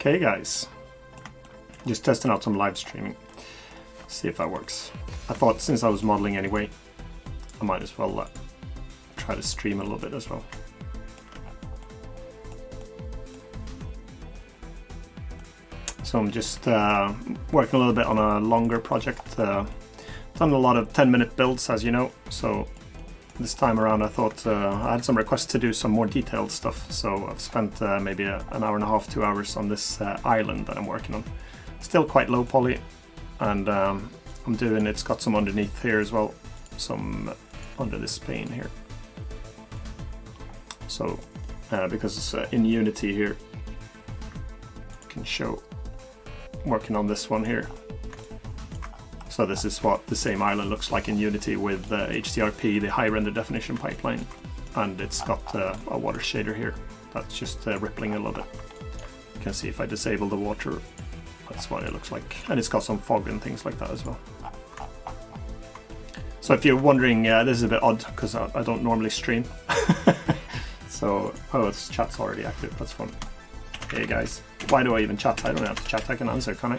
Okay guys, just testing out some live streaming, see if that works. I thought since I was modeling anyway, I might as well try to stream a little bit as well. So I'm just working a little bit on a longer project. Done a lot of 10-minute builds, as you know, so this time around I thought I had some requests to do some more detailed stuff, so I've spent maybe an hour and a half, 2 hours on this island that I'm working on. Still quite low poly, and I'm doing, it's got some underneath here as well, some under this pane here. So because in Unity here, I can show working on this one here. So this is what the same island looks like in Unity with HDRP, the high render definition pipeline, and it's got a water shader here that's just rippling a little bit. You can see if I disable the water, that's what it looks like, and it's got some fog and things like that as well. So if you're wondering, this is a bit odd because I don't normally stream. So, oh, its chat's already active, that's fun. Hey guys, why do I even chat? I don't have to chat, I can answer, can I?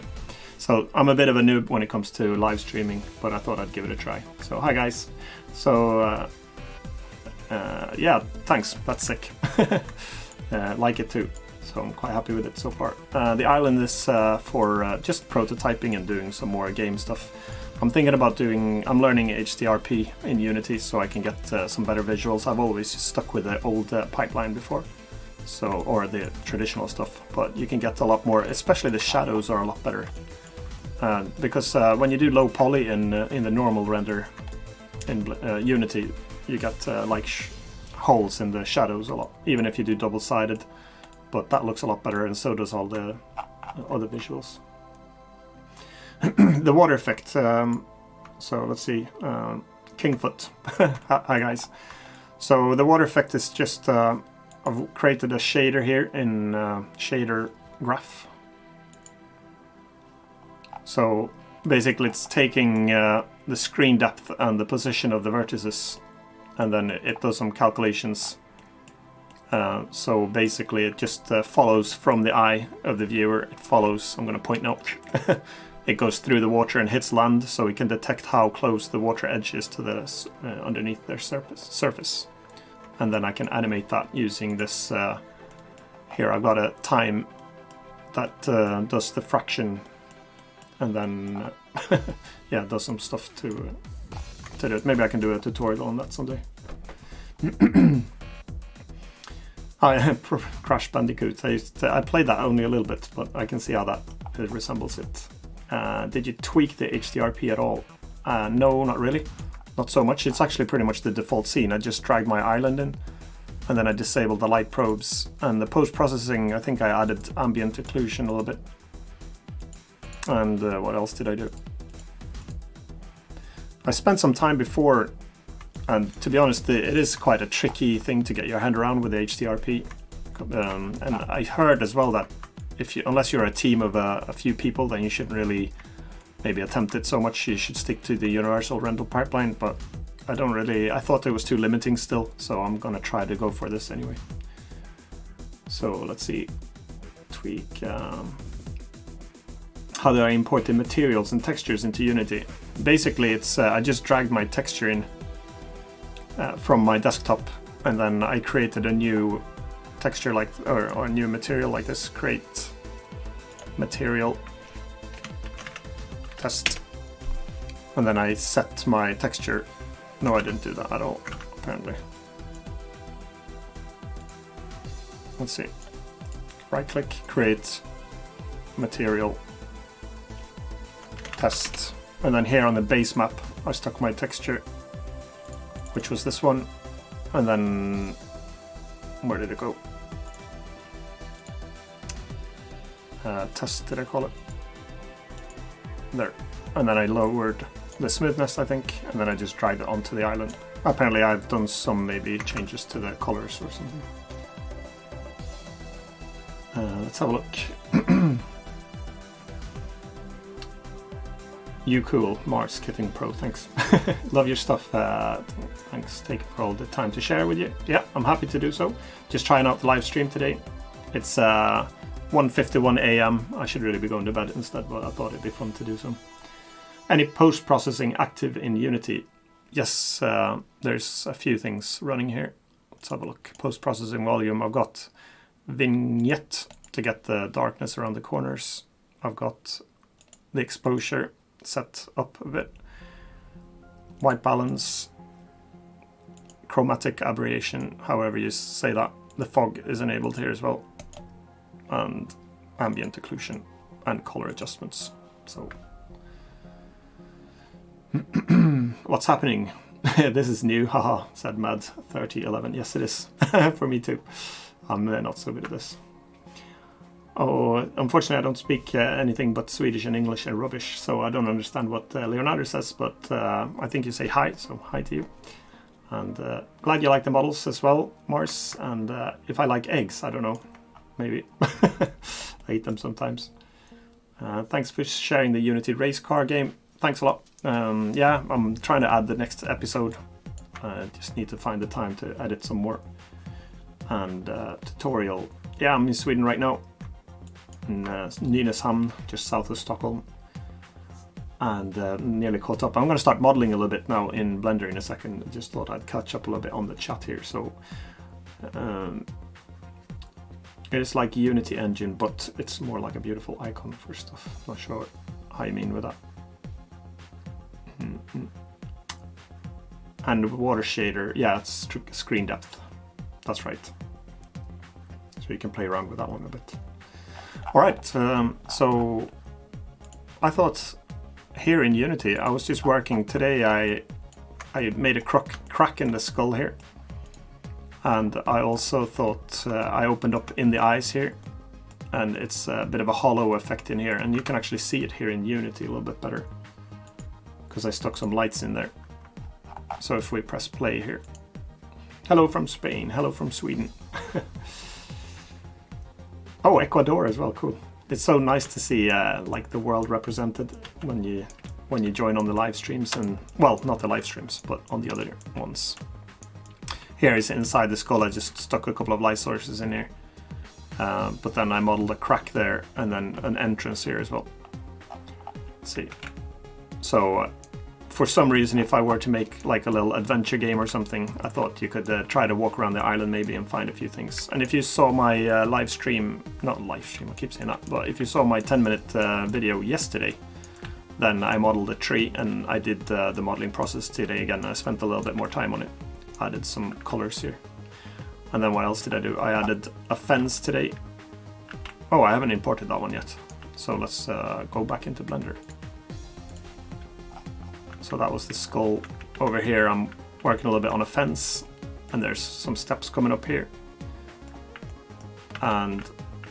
So I'm a bit of a noob when it comes to live streaming, but I thought I'd give it a try. So hi guys. So yeah, thanks, that's sick. Like it too, so I'm quite happy with it so far. The island is for just prototyping and doing some more game stuff. I'm thinking about I'm learning HDRP in Unity so I can get some better visuals. I've always stuck with the old pipeline before, so, or the traditional stuff, but you can get a lot more, especially the shadows are a lot better. Because when you do low poly in the normal render in Unity, you get like holes in the shadows a lot, even if you do double-sided, but that looks a lot better, and so does all the other visuals. The water effect, so let's see, Kingfoot, hi guys. So the water effect is just, I've created a shader here in shader graph. So basically it's taking the screen depth and the position of the vertices, and then it does some calculations. So basically it just follows from the eye of the viewer, it follows, I'm going to point now, it goes through the water and hits land, so we can detect how close the water edge is to the underneath their surface. And then I can animate that using this, here I've got a time that does the fraction, and then yeah, does some stuff to do it. Maybe I can do a tutorial on that someday. Crash Bandicoot, I played that only a little bit, but I can see how that it resembles it. Did you tweak the HDRP at all? No, not really. Not so much. It's actually pretty much the default scene. I just dragged my island in, and then I disabled the light probes. And the post-processing, I think I added ambient occlusion a little bit. And what else did I do? I spent some time before, and to be honest, it is quite a tricky thing to get your hand around with the HDRP. And I heard as well that unless you're a team of a few people, then you shouldn't really maybe attempt it so much. You should stick to the universal render pipeline, but I thought it was too limiting still, so I'm gonna try to go for this anyway. So let's see, tweak, how do I import the materials and textures into Unity? Basically it's, I just dragged my texture in from my desktop, and then I created a new texture like, or a new material like this, create material test, and then I set my texture. No, I didn't do that at all, apparently. Let's see, right click, create material test, and then here on the base map I stuck my texture, which was this one, and then where did it go? Test, did I call it? There. And then I lowered the smoothness, I think, and then I just dragged it onto the island. Apparently I've done some maybe changes to the colors or something. Let's have a look. You cool, Mars Kitting Pro, thanks. Love your stuff, thanks, take for all the time to share with you. Yeah, I'm happy to do so. Just trying out the live stream today. It's 1:51 a.m. I should really be going to bed instead, but I thought it'd be fun to do some. Any post-processing active in Unity? Yes, there's a few things running here. Let's have a look. Post-processing volume. I've got vignette to get the darkness around the corners. I've got the exposure set up a bit. White balance. Chromatic aberration, however you say that. The fog is enabled here as well. And ambient occlusion and color adjustments. So what's happening? This is new, haha, said Mad3011. Yes, it is. For me too. I'm not so good at this. Oh, unfortunately I don't speak anything but Swedish and English and rubbish, so I don't understand what Leonardo says, but I think you say hi, so hi to you. And glad you like the models as well, Mars. And if I like eggs, I don't know, maybe. I eat them sometimes. Thanks for sharing the Unity race car game. Thanks a lot. Yeah, I'm trying to add the next episode. I just need to find the time to edit some more. And tutorial. Yeah, I'm in Sweden right now. In Nynäshamn, just south of Stockholm. And nearly caught up. I'm going to start modeling a little bit now in Blender in a second. I just thought I'd catch up a little bit on the chat here. So it's like Unity engine, but it's more like a beautiful icon for stuff. Not sure how you mean with that. And water shader, yeah, it's screen depth. That's right. So you can play around with that one a bit. All right, so I thought here in Unity, I was just working today. I made a crack in the skull here, and I also thought I opened up in the eyes here, and it's a bit of a hollow effect in here, and you can actually see it here in Unity a little bit better because I stuck some lights in there. So if we press play here, hello from Spain, hello from Sweden. Oh, Ecuador as well, cool. It's so nice to see like the world represented when you join on the live streams, and well, not the live streams, but on the other ones. Here is inside the skull. I just stuck a couple of light sources in here, but then I modeled a crack there and then an entrance here as well. Let's see. So for some reason, if I were to make like a little adventure game or something, I thought you could try to walk around the island maybe and find a few things. And if you saw my live stream, not live stream, I keep saying that, but if you saw my 10-minute video yesterday, then I modeled a tree and I did the modeling process today again. I spent a little bit more time on it. Added some colors here. And then what else did I do? I added a fence today. Oh, I haven't imported that one yet. So let's go back into Blender. So that was the skull. Over here I'm working a little bit on a fence, and there's some steps coming up here. And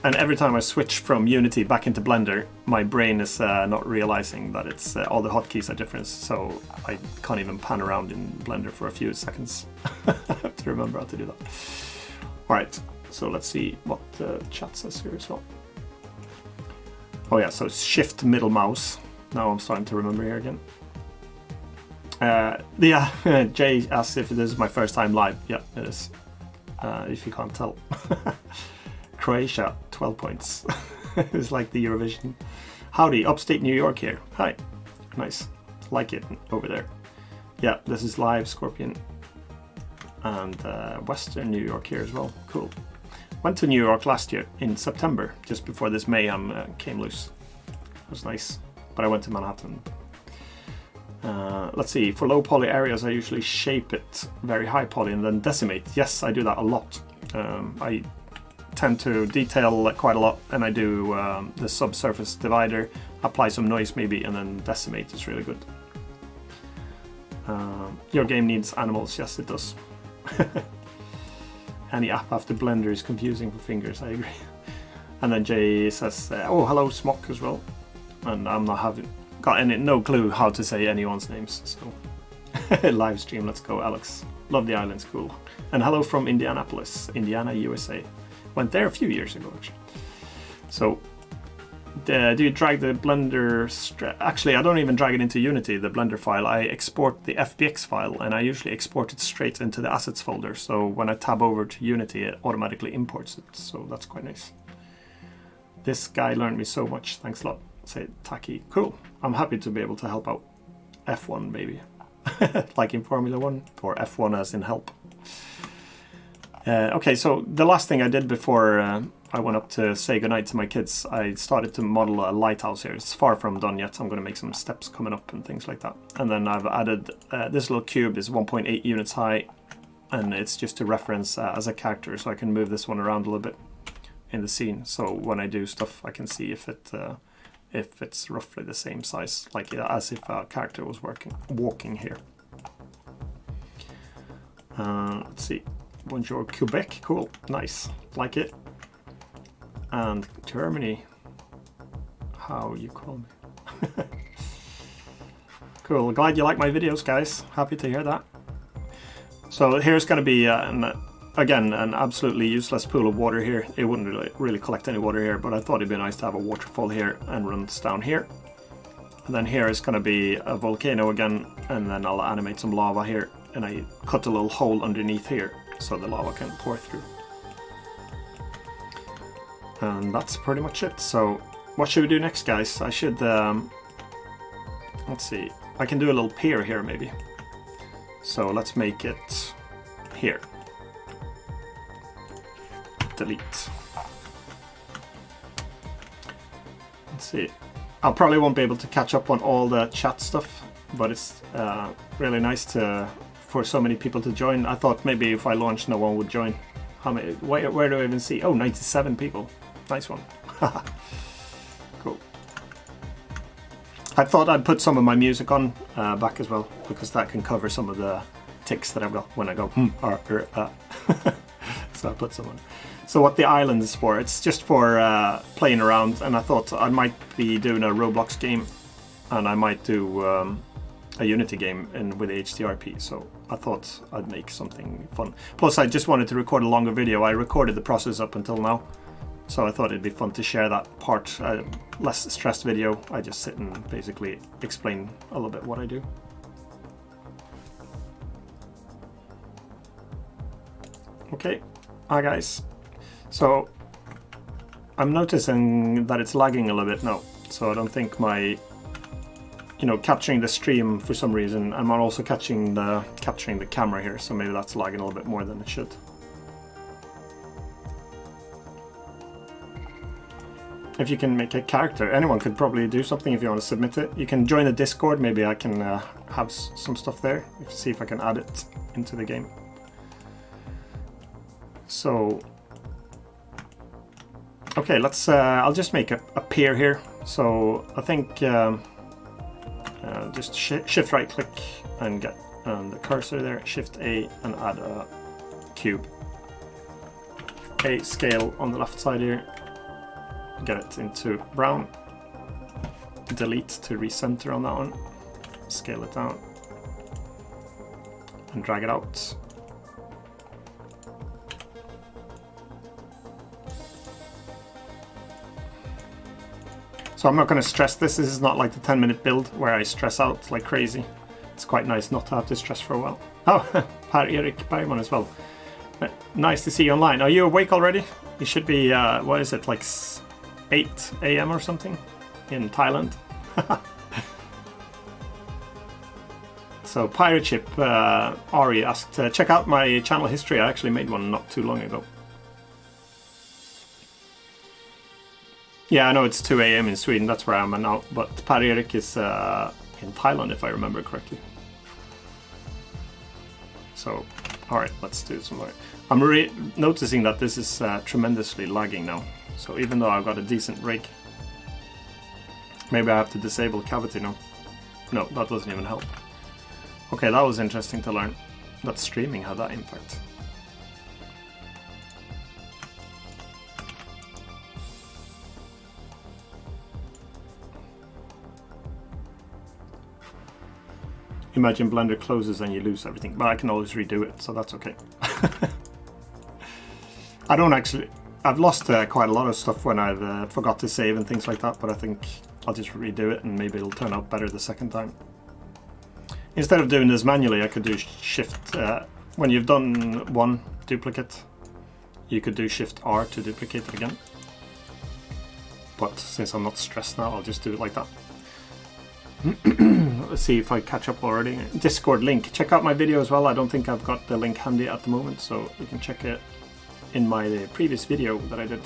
every time I switch from Unity back into Blender, my brain is not realizing that it's all the hotkeys are different, so I can't even pan around in Blender for a few seconds. I have to remember how to do that. Alright, so let's see what the chat says here as well. Oh yeah, so shift middle mouse. Now I'm starting to remember here again. Yeah, Jay asks if this is my first time live. Yeah, it is. If you can't tell. Croatia, 12 points. It's like the Eurovision. Howdy, upstate New York here. Hi. Nice. Like it over there. Yeah, this is live, Scorpion. And Western New York here as well. Cool. Went to New York last year in September, just before this mayhem came loose. It was nice. But I went to Manhattan. Let's see, for low poly areas I usually shape it very high poly and then decimate. Yes, I do that a lot. I tend to detail quite a lot, and I do the subsurface divider, apply some noise maybe, and then decimate is really good. Your game needs animals. Yes, it does. Any app after Blender is confusing for fingers, I agree. And then Jay says, oh, hello Smock as well. And I'm not having got no clue how to say anyone's names, so live stream, let's go Alex. Love the islands, cool. And hello from Indianapolis, Indiana, USA. Went there a few years ago actually. So do you drag the Blender, actually I don't even drag it into Unity, the Blender file. I export the FBX file, and I usually export it straight into the assets folder, so when I tab over to Unity it automatically imports it, so that's quite nice. This guy learned me so much. Thanks a lot. Say Taki. Cool. I'm happy to be able to help out. F1 maybe. Like in Formula 1, or F1 as in help. Okay, so the last thing I did before I went up to say goodnight to my kids, I started to model a lighthouse here. It's far from done yet. I'm going to make some steps coming up and things like that. And then I've added, this little cube is 1.8 units high, and it's just to reference as a character, so I can move this one around a little bit in the scene. So when I do stuff, I can see if it's roughly the same size, like as if a character was walking here. Let's see. Bonjour Quebec, cool, nice, like it. And Germany, how you call me. Cool, glad you like my videos, guys. Happy to hear that. So here's going to be, again, an absolutely useless pool of water here. It wouldn't really collect any water here, but I thought it'd be nice to have a waterfall here and runs down here. And then here is going to be a volcano again, and then I'll animate some lava here, and I cut a little hole underneath here so the lava can pour through. And that's pretty much it. So what should we do next, guys? I should, let's see, I can do a little pier here maybe. So let's make it here. Delete. Let's see. I probably won't be able to catch up on all the chat stuff, but it's really nice for so many people to join. I thought maybe if I launched, no one would join. How many? Where do I even see? Oh, 97 people. Nice one. Cool. I thought I'd put some of my music on back as well, because that can cover some of the tics that I've got when I go So I put some on. So what the island is for, it's just for playing around, and I thought I might be doing a Roblox game, and I might do a Unity game with HDRP, so I thought I'd make something fun. Plus I just wanted to record a longer video. I recorded the process up until now, so I thought it'd be fun to share that part. Less stressed video. I just sit and basically explain a little bit what I do. Okay, hi guys. So I'm noticing that it's lagging a little bit now, so I don't think my, capturing the stream for some reason. I'm also capturing the camera here, so maybe that's lagging a little bit more than it should. If you can make a character, anyone could probably do something if you want to submit it. You can join the Discord, maybe I can have some stuff there, see if I can add it into the game. So, okay, let's, I'll just make a pier here. So I think just shift right click and get the cursor there, shift A and add a cube. A scale on the left side here, get it into brown, delete to recenter on that one, scale it down and drag it out. So I'm not going to stress this. This is not like the 10-minute build where I stress out like crazy. It's quite nice not to have to stress for a while. Oh, Per-Erik Bergman as well. Nice to see you online. Are you awake already? You should be, what is it, like 8 AM or something in Thailand? So Pirate Ship, Ari asked, check out my channel history. I actually made one not too long ago. Yeah, I know it's 2 AM in Sweden, that's where I am now, but Per-Erik is in Thailand, if I remember correctly. So, alright, let's do some more. I'm noticing that this is tremendously lagging now, so even though I've got a decent rig, maybe I have to disable cavity now. No, that doesn't even help. Okay, that was interesting to learn, that streaming had that impact. Imagine Blender closes and you lose everything, but I can always redo it, so that's okay. I don't actually... I've lost quite a lot of stuff when I've forgot to save and things like that, but I think I'll just redo it and maybe it'll turn out better the second time. Instead of doing this manually, I could do shift... when you've done one duplicate, you could do shift R to duplicate it again. but since I'm not stressed now, I'll just do it like that. Let's see if I catch up already. Discord link. Check out my video as well. I don't think I've got the link handy at the moment, so you can check it in my previous video that I did.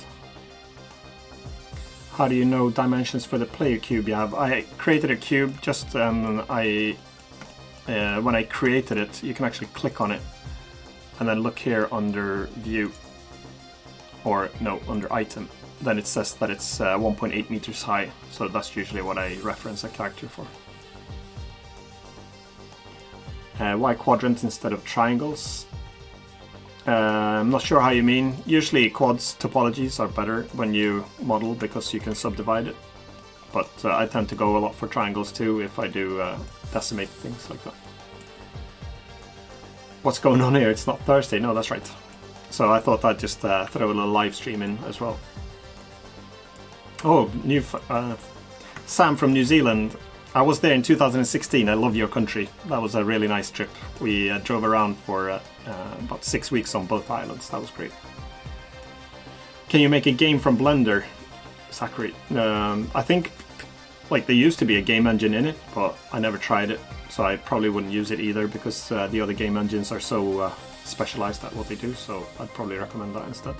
How do you know dimensions for the player cube you have? I created a cube just when I created it, you can actually click on it and then look here under view, or no, under item. Then it says that it's 1.8 meters high, so that's usually what I reference a character for. Why quadrants instead of triangles? I'm not sure how you mean. Usually quads topologies are better when you model because you can subdivide it, but I tend to go a lot for triangles too if I do decimate things like that. What's going on here? It's not Thursday. No, that's right. So I thought I'd just throw a little live stream in as well. Oh, Sam from New Zealand. I was there in 2016. I love your country. That was a really nice trip. We drove around for about 6 weeks on both islands. That was great. Can you make a game from Blender, Zachary? I think like there used to be a game engine in it, but I never tried it, so I probably wouldn't use it either because the other game engines are so specialized at what they do. So I'd probably recommend that instead.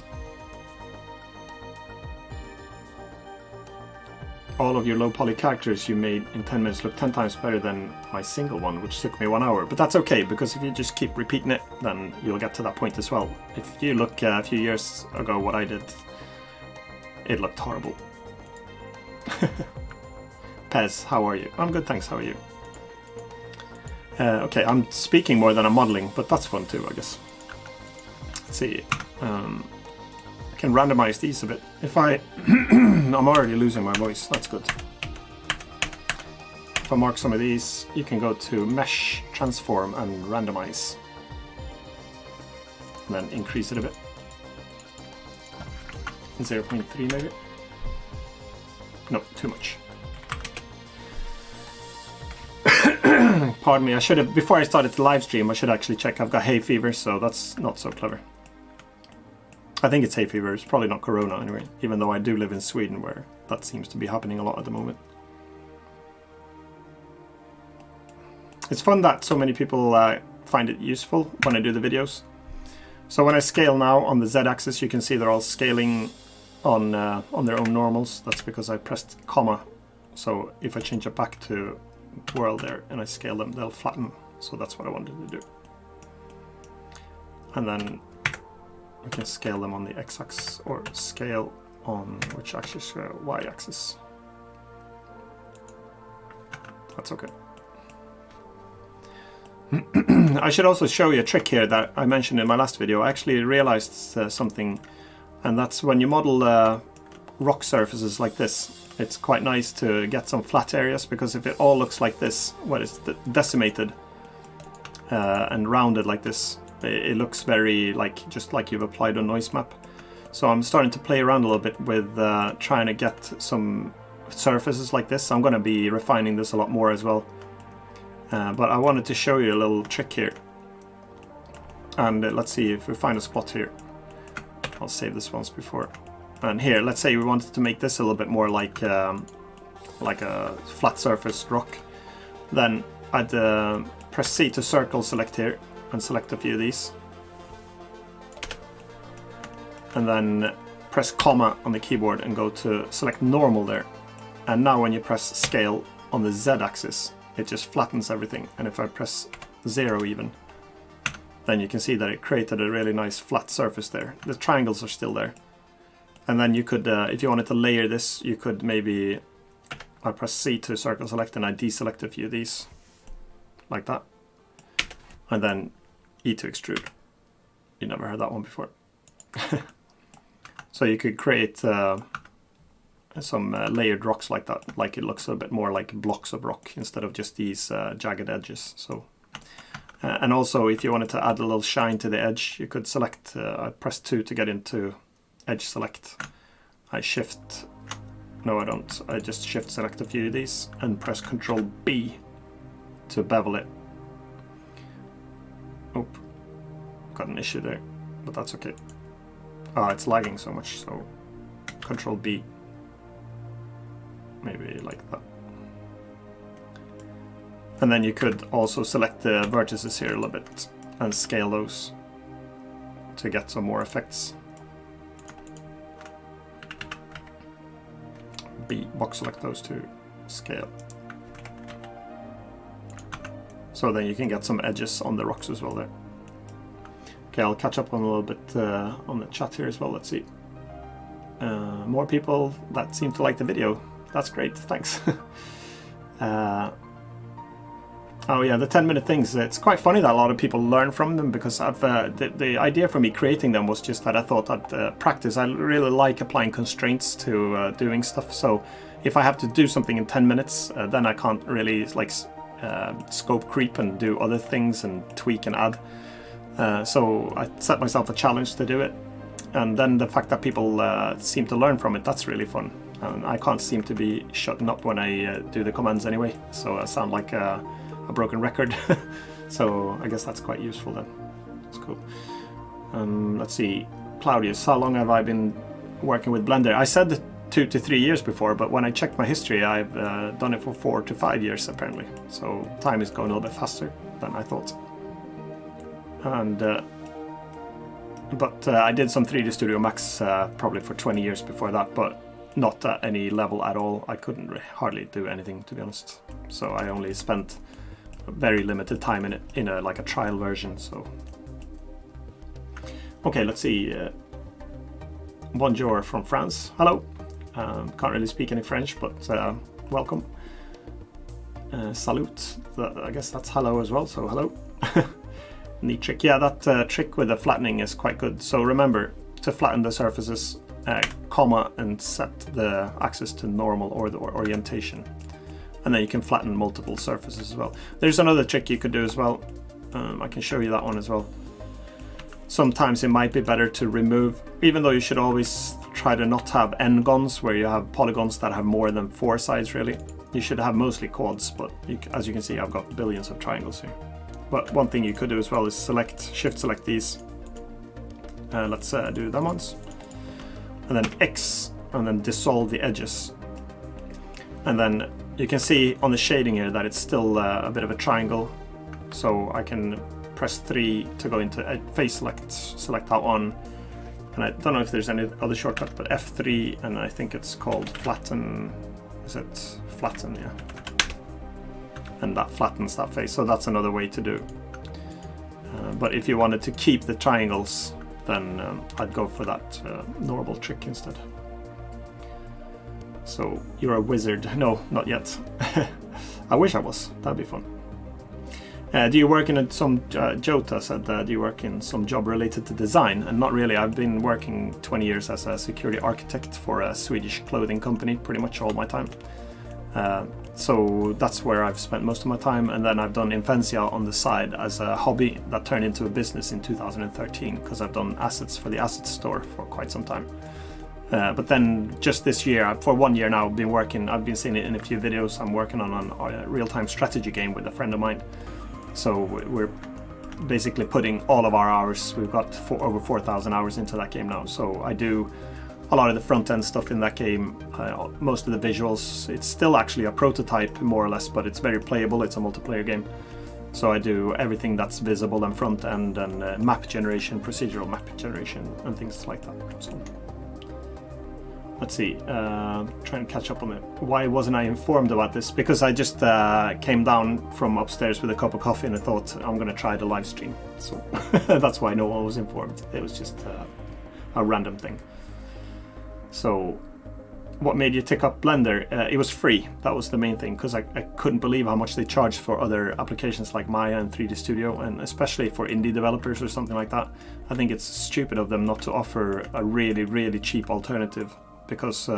All of your low poly characters you made in 10 minutes look 10 times better than my single one, which took me 1 hour. But that's okay, because if you just keep repeating it, then you'll get to that point as well. If you look a few years ago what I did, it looked horrible. Pez, how are you? I'm good, thanks, how are you? Okay, I'm speaking more than I'm modeling, but that's fun too, I guess. Let's see. I can randomize these a bit. If I... I'm already losing my voice, that's good. If I mark some of these, you can go to Mesh, Transform and Randomize. And then increase it a bit. 0.3 maybe? No, too much. Pardon me, I should have, before I started the live stream, I should actually check. I've got hay fever, so that's not so clever. I think it's hay fever, it's probably not corona anyway, even though I do live in Sweden where that seems to be happening a lot at the moment. It's fun that so many people find it useful when I do the videos. So when I scale now on the Z-axis, you can see they're all scaling on their own normals. That's because I pressed comma. So if I change it back to world there and I scale them, they'll flatten. So that's what I wanted to do. And then we can scale them on the x-axis, or scale on which axis? Y-axis. That's okay. I should also show you a trick here that I mentioned in my last video. I actually realized something, and that's when you model rock surfaces like this, it's quite nice to get some flat areas, because if it all looks like this, well, it's decimated and rounded like this, it looks very just like you've applied a noise map. So I'm starting to play around a little bit with trying to get some surfaces like this. I'm going to be refining this a lot more as well. But I wanted to show you a little trick here. And let's see if we find a spot here. I'll save this once before. And here, let's say we wanted to make this a little bit more like a flat surface rock. Then I'd press C to circle select here and select a few of these. And then press comma on the keyboard and go to select normal there. And now when you press scale on the Z-axis, it just flattens everything. And if I press 0 even, then you can see that it created a really nice flat surface there. The triangles are still there. And then you could, if you wanted to layer this, you could maybe, I press C to circle select and I deselect a few of these, like that. And then E to extrude. You never heard that one before. So you could create some layered rocks like that, like it looks a bit more like blocks of rock instead of just these jagged edges. So, and also if you wanted to add a little shine to the edge, you could select, I press 2 to get into edge select. I shift, no I don't, I just shift select a few of these and press Ctrl B to bevel it. Oh, got an issue there, but that's okay. It's lagging so much, so Ctrl B. maybe like that. And then you could also select the vertices here a little bit and scale those to get some more effects. B, box select those to scale. So then you can get some edges on the rocks as well there. Okay, I'll catch up on a little bit on the chat here as well. Let's see. More people that seem to like the video. That's great, thanks. Oh yeah, the 10-minute things. It's quite funny that a lot of people learn from them, because I've the idea for me creating them was just that I thought I'd practice. I really like applying constraints to doing stuff. So if I have to do something in 10 minutes, then I can't really like scope creep and do other things and tweak and add. So I set myself a challenge to do it. And then the fact that people seem to learn from it, that's really fun. And I can't seem to be shutting up when I do the commands anyway. So I sound like a broken record. So I guess that's quite useful then. That's cool. Let's see. Claudius, how long have I been working with Blender? I said 2 to 3 years before, but when I checked my history, I've done it for 4 to 5 years apparently. So time is going a little bit faster than I thought. And but I did some 3D Studio Max probably for 20 years before that, but not at any level at all. I couldn't hardly do anything, to be honest. So I only spent very limited time in it, in like a trial version. So okay, let's see. Bonjour from France. Hello. Can't really speak any French, but welcome. Salute. I guess that's hello as well. So hello. Neat trick. Yeah, that trick with the flattening is quite good. So remember to flatten the surfaces, comma, and set the axis to normal or the orientation. And then you can flatten multiple surfaces as well. There's another trick you could do as well. I can show you that one as well. Sometimes it might be better to remove, even though you should always try to not have n-gons, where you have polygons that have more than 4 sides really. You should have mostly quads, but as you can see, I've got billions of triangles here. But one thing you could do as well is shift select these. Let's do them ones. And then X, and then dissolve the edges. And then you can see on the shading here that it's still a bit of a triangle. So I can press 3 to go into face select that one. And I don't know if there's any other shortcut, but F3, and I think it's called flatten. Is it flatten? Yeah. And that flattens that face. So that's another way to do. But if you wanted to keep the triangles, then I'd go for that normal trick instead. So you're a wizard. No, not yet. I wish I was. That'd be fun. Do you work in some, Jota said, do you work in some job related to design? And not really. I've been working 20 years as a security architect for a Swedish clothing company pretty much all my time. So that's where I've spent most of my time, and then I've done Imphenzia on the side as a hobby that turned into a business in 2013, because I've done assets for the asset store for quite some time. But then just this year, for 1 year now, I've been seeing it in a few videos. I'm working on a real-time strategy game with a friend of mine. So we're basically putting all of our hours, we've got over 4,000 hours into that game now. So I do a lot of the front-end stuff in that game, most of the visuals. It's still actually a prototype, more or less, but it's very playable. It's a multiplayer game. So I do everything that's visible and front-end and map generation, procedural map generation, and things like that. So, let's see, try and catch up on it. Why wasn't I informed about this? Because I just came down from upstairs with a cup of coffee and I thought I'm going to try the live stream. So that's why no one was informed. It was just a random thing. So what made you take up Blender? It was free. That was the main thing, because I couldn't believe how much they charged for other applications like Maya and 3D Studio, and especially for indie developers or something like that. I think it's stupid of them not to offer a really, really cheap alternative, because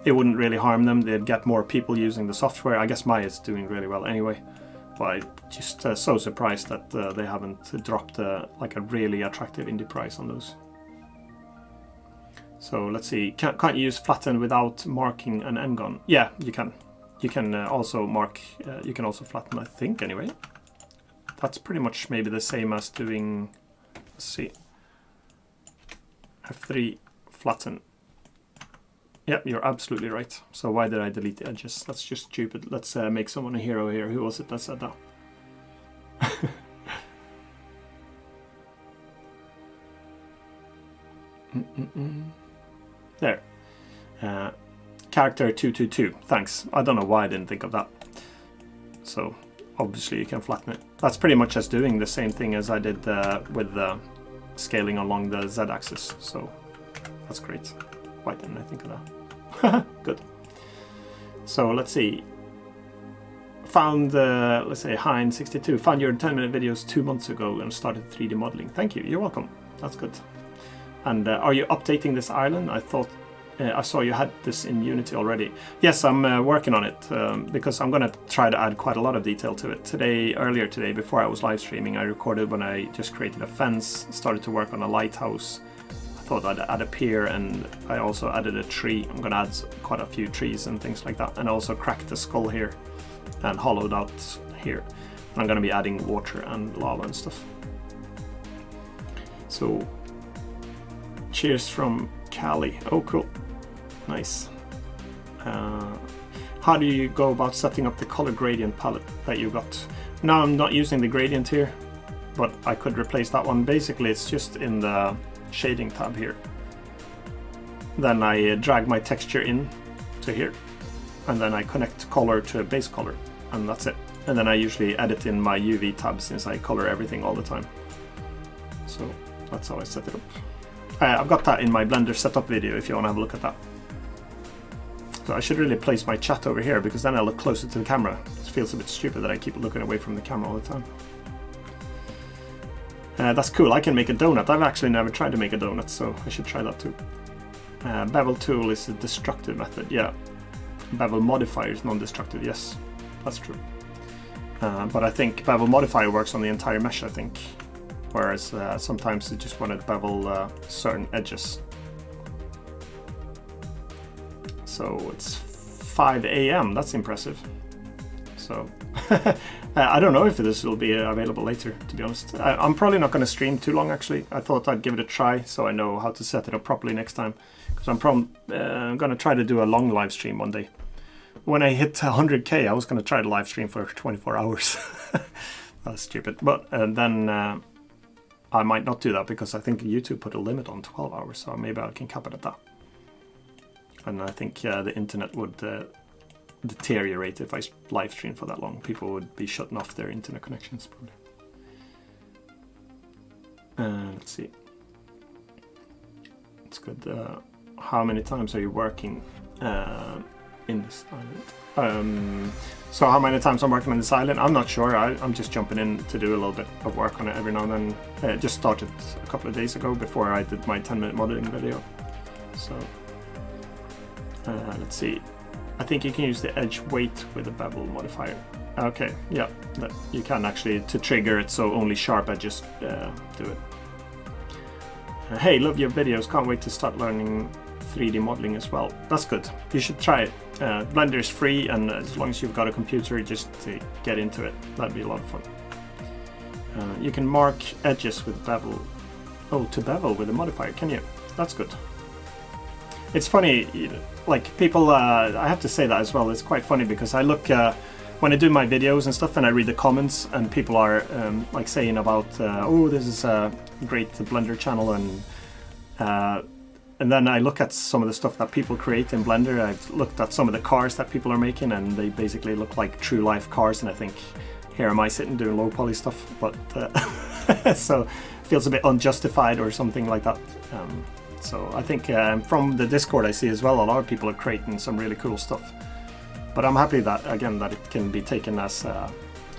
it wouldn't really harm them. They'd get more people using the software. I guess Maya is doing really well anyway. But I'm just so surprised that they haven't dropped like a really attractive indie price on those. So let's see, can't you use flatten without marking an n-gon? Yeah, you can. You can also mark, you can also flatten, I think, anyway. That's pretty much maybe the same as doing, let's see, F3, flatten. Yep, you're absolutely right. So why did I delete the edges? That's just stupid. Let's make someone a hero here. Who was it that said that? There. Character 222. Thanks. I don't know why I didn't think of that. So obviously you can flatten it. That's pretty much just doing the same thing as I did with the scaling along the z-axis. So that's great. Why didn't I think of that? Good. So let's see. Found, let's say, Hein62. Found your 10-minute videos 2 months ago and started 3D modeling. Thank you. You're welcome. That's good. And are you updating this island? I thought I saw you had this in Unity already. Yes, I'm working on it because I'm going to try to add quite a lot of detail to it. Earlier today, before I was live streaming, I recorded when I just created a fence, started to work on a lighthouse. I thought I'd add a pier, and I also added a tree. I'm going to add quite a few trees and things like that. And I also cracked the skull here and hollowed out here. I'm going to be adding water and lava and stuff. So, cheers from Cali. Oh, cool. Nice. How do you go about setting up the color gradient palette that you got? Now I'm not using the gradient here, but I could replace that one. Basically, it's just in the shading tab here. Then I drag my texture in to here, and then I connect color to a base color, and that's it. And then I usually edit in my UV tab since I color everything all the time. So that's how I set it up. I've got that in my Blender setup video if you want to have a look at that. So I should really place my chat over here because then I look closer to the camera. It feels a bit stupid that I keep looking away from the camera all the time. That's cool, I can make a donut. I've actually never tried to make a donut, so I should try that too. Bevel tool is a destructive method, yeah. Bevel modifier is non-destructive, yes, that's true. But I think bevel modifier works on the entire mesh, I think. Whereas sometimes you just want to bevel certain edges. So it's 5 AM, that's impressive. So I don't know if this will be available later, to be honest. I'm probably not going to stream too long actually. I thought I'd give it a try so I know how to set it up properly next time. Because I'm going to try to do a long live stream one day. When I hit 100k I was going to try to live stream for 24 hours. That's stupid. But then I might not do that because I think YouTube put a limit on 12 hours, so maybe I can cap it at that. And I think the internet would deteriorate if I live stream for that long. People would be shutting off their internet connections probably. Let's see. It's good. How many times are you working in this island? So how many times I'm working on this island? I'm not sure. I'm just jumping in to do a little bit of work on it every now and then. It just started a couple of days ago before I did my 10-minute modeling video. So let's see. I think you can use the edge weight with the bevel modifier. Okay, yeah, you can actually to trigger it so only sharp edges do it. Hey, love your videos. Can't wait to start learning 3D modeling as well. That's good. You should try it. Blender is free, and as long as you've got a computer, just to get into it. That'd be a lot of fun. You can mark edges with bevel. Oh, to bevel with a modifier, can you? That's good. It's funny, like people, I have to say that as well, it's quite funny because I look, when I do my videos and stuff and I read the comments and people are like saying about, oh, this is a great Blender channel, and then I look at some of the stuff that people create in Blender. I've looked at some of the cars that people are making and they basically look like true life cars, and I think, here am I sitting doing low poly stuff, but so it feels a bit unjustified or something like that. So I think from the Discord I see as well, a lot of people are creating some really cool stuff. But I'm happy that, again, that it can be taken as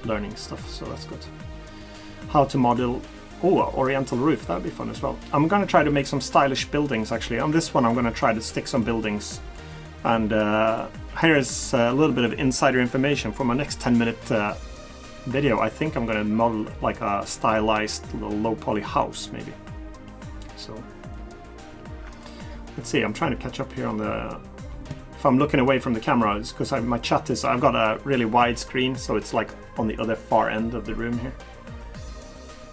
learning stuff, so that's good. How to model, oriental roof, that'd be fun as well. I'm gonna try to make some stylish buildings actually. On this one I'm gonna try to stick some buildings. And here's a little bit of insider information for my next 10-minute video. I think I'm gonna model like a stylized little low poly house maybe. So let's see, I'm trying to catch up here on the... If I'm looking away from the camera, it's because my chat is... I've got a really wide screen, so it's like on the other far end of the room here.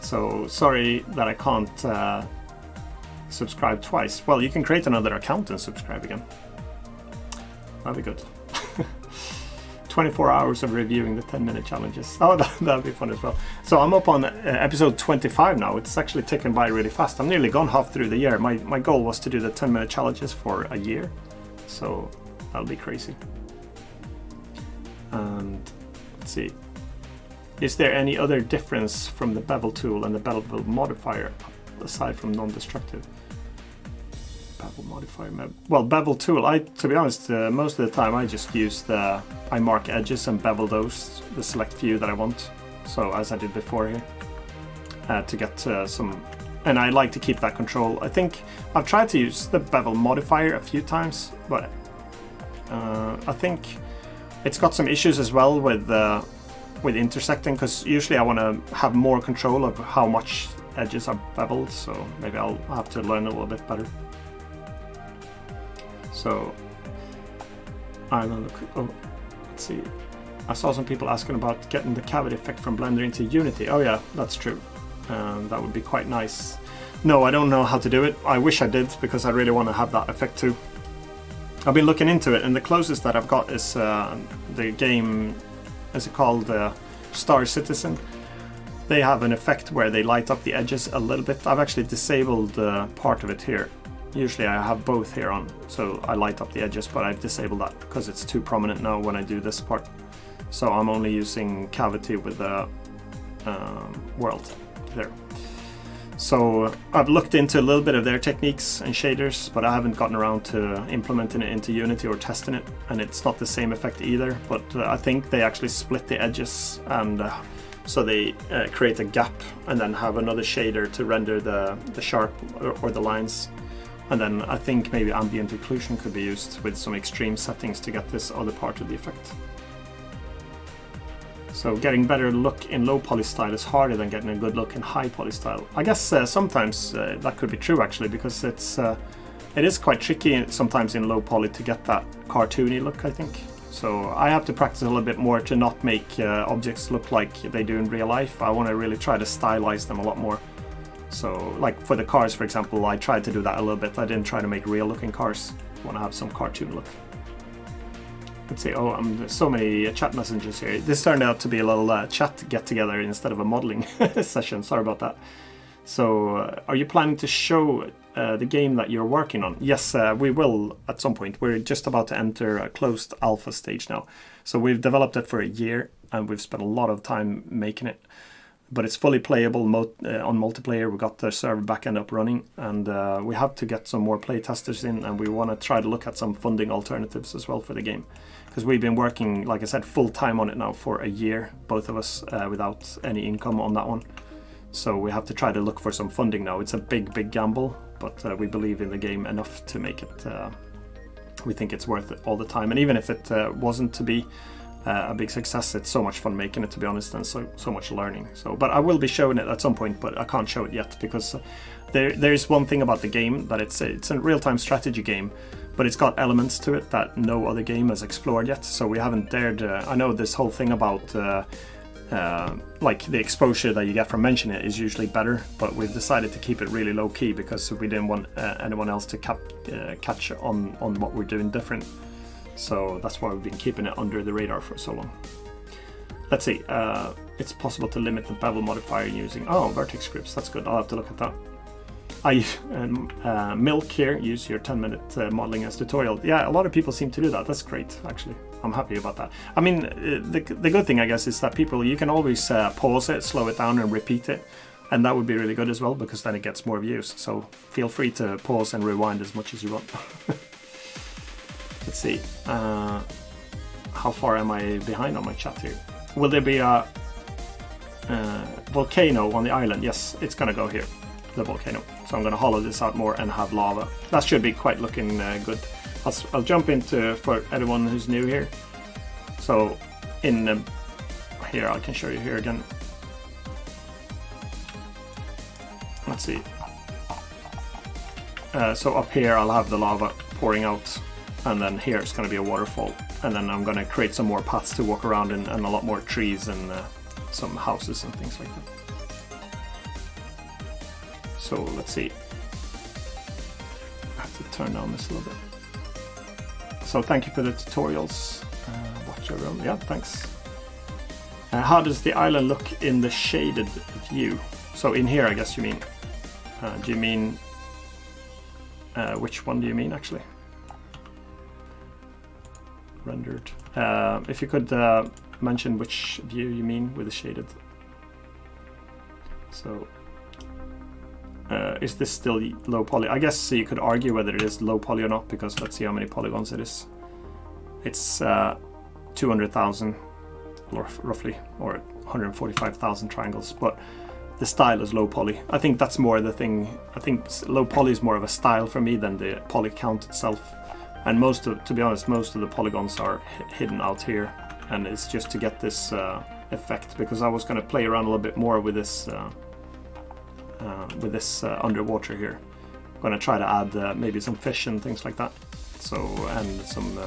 So sorry that I can't subscribe twice. Well, you can create another account and subscribe again. that'd be good. 24 hours of reviewing the 10-minute challenges. Oh, that'd be fun as well. So I'm up on episode 25 now. It's actually ticking by really fast. I'm nearly gone half through the year. My goal was to do the 10-minute challenges for a year. So that'll be crazy. And let's see. Is there any other difference from the bevel tool and the bevel modifier aside from non-destructive? Bevel modifier. Well, bevel tool. To be honest, most of the time I just use I mark edges and bevel those, the select few that I want. So as I did before here, to get some. And I like to keep that control. I think I've tried to use the bevel modifier a few times, but I think it's got some issues as well with intersecting, because usually I want to have more control of how much edges are beveled. So maybe I'll have to learn a little bit better. So let's see. I saw some people asking about getting the cavity effect from Blender into Unity. Oh yeah, that's true. That would be quite nice. No, I don't know how to do it. I wish I did, because I really want to have that effect too. I've been looking into it, and the closest that I've got is the game, is it called Star Citizen? They have an effect where they light up the edges a little bit. I've actually disabled part of it here. Usually I have both here on, so I light up the edges, but I've disabled that because it's too prominent now when I do this part. So I'm only using cavity with the world there. So I've looked into a little bit of their techniques and shaders, but I haven't gotten around to implementing it into Unity or testing it, and it's not the same effect either. But I think they actually split the edges, and so they create a gap and then have another shader to render the sharp or the lines. And then I think maybe ambient occlusion could be used with some extreme settings to get this other part of the effect. So getting better look in low poly style is harder than getting a good look in high poly style. I guess sometimes that could be true actually, because it is quite tricky sometimes in low poly to get that cartoony look, I think. So I have to practice a little bit more to not make objects look like they do in real life. I want to really try to stylize them a lot more. So like for the cars, for example, I tried to do that a little bit. I didn't try to make real looking cars. I want to have some cartoon look. Let's see, there's so many chat messages here. This turned out to be a little chat get together instead of a modeling session. Sorry about that. So are you planning to show the game that you're working on? Yes, we will at some point. We're just about to enter a closed alpha stage now. So we've developed it for a year and we've spent a lot of time making it. But it's fully playable on multiplayer. We got the server backend up running, and we have to get some more playtesters in, and we want to try to look at some funding alternatives as well for the game. Because we've been working, like I said, full time on it now for a year, both of us, without any income on that one. So we have to try to look for some funding now. It's a big gamble, but we believe in the game enough to make it, we think it's worth it all the time. And even if it wasn't to be a big success, it's so much fun making it, to be honest, and so much learning. So, but I will be showing it at some point, but I can't show it yet because there's one thing about the game, that it's a real-time strategy game, but it's got elements to it that no other game has explored yet. So we haven't dared. I know this whole thing about like the exposure that you get from mentioning it is usually better, but we've decided to keep it really low key because we didn't want anyone else to catch on what we're doing different. So that's why we've been keeping it under the radar for so long. Let's see, it's possible to limit the bevel modifier using, vertex scripts, that's good, I'll have to look at that. Milk here, use your 10-minute modeling as tutorial. Yeah, a lot of people seem to do that, that's great actually. I'm happy about that. I mean, the good thing I guess is that you can always pause it, slow it down and repeat it. And that would be really good as well, because then it gets more views. So feel free to pause and rewind as much as you want. Let's see, how far am I behind on my chat here? Will there be a volcano on the island? Yes, it's gonna go here, the volcano. So I'm gonna hollow this out more and have lava. That should be quite looking good. I'll jump into, for anyone who's new here. So in here, I can show you here again. Let's see. So up here I'll have the lava pouring out. And then here it's going to be a waterfall, and then I'm going to create some more paths to walk around and a lot more trees and some houses and things like that. So let's see, I have to turn down this a little bit. So thank you for the tutorials. Watch your own. Yeah, thanks. How does the island look in the shaded view? So in here, I guess you mean. Do you mean... which one do you mean, actually? Rendered. If you could mention which view you mean with the shaded. So... is this still low poly? I guess you could argue whether it is low poly or not, because let's see how many polygons it is. It's 200,000 roughly, or 145,000 triangles, but the style is low poly. I think that's more the thing. I think low poly is more of a style for me than the poly count itself. And to be honest, most of the polygons are hidden out here, and it's just to get this effect, because I was going to play around a little bit more with this underwater here. I'm going to try to add maybe some fish and things like that. So, and some,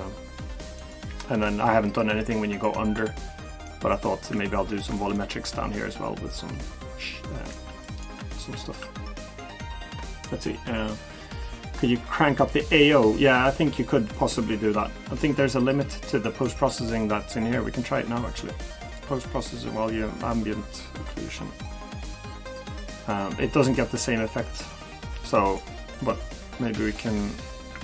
and then I haven't done anything when you go under, but I thought maybe I'll do some volumetrics down here as well with some stuff. Let's see. Could you crank up the AO? Yeah, I think you could possibly do that. I think there's a limit to the post-processing that's in here. We can try it now, actually. Post-processing volume, ambient occlusion. It doesn't get the same effect, so, but maybe we can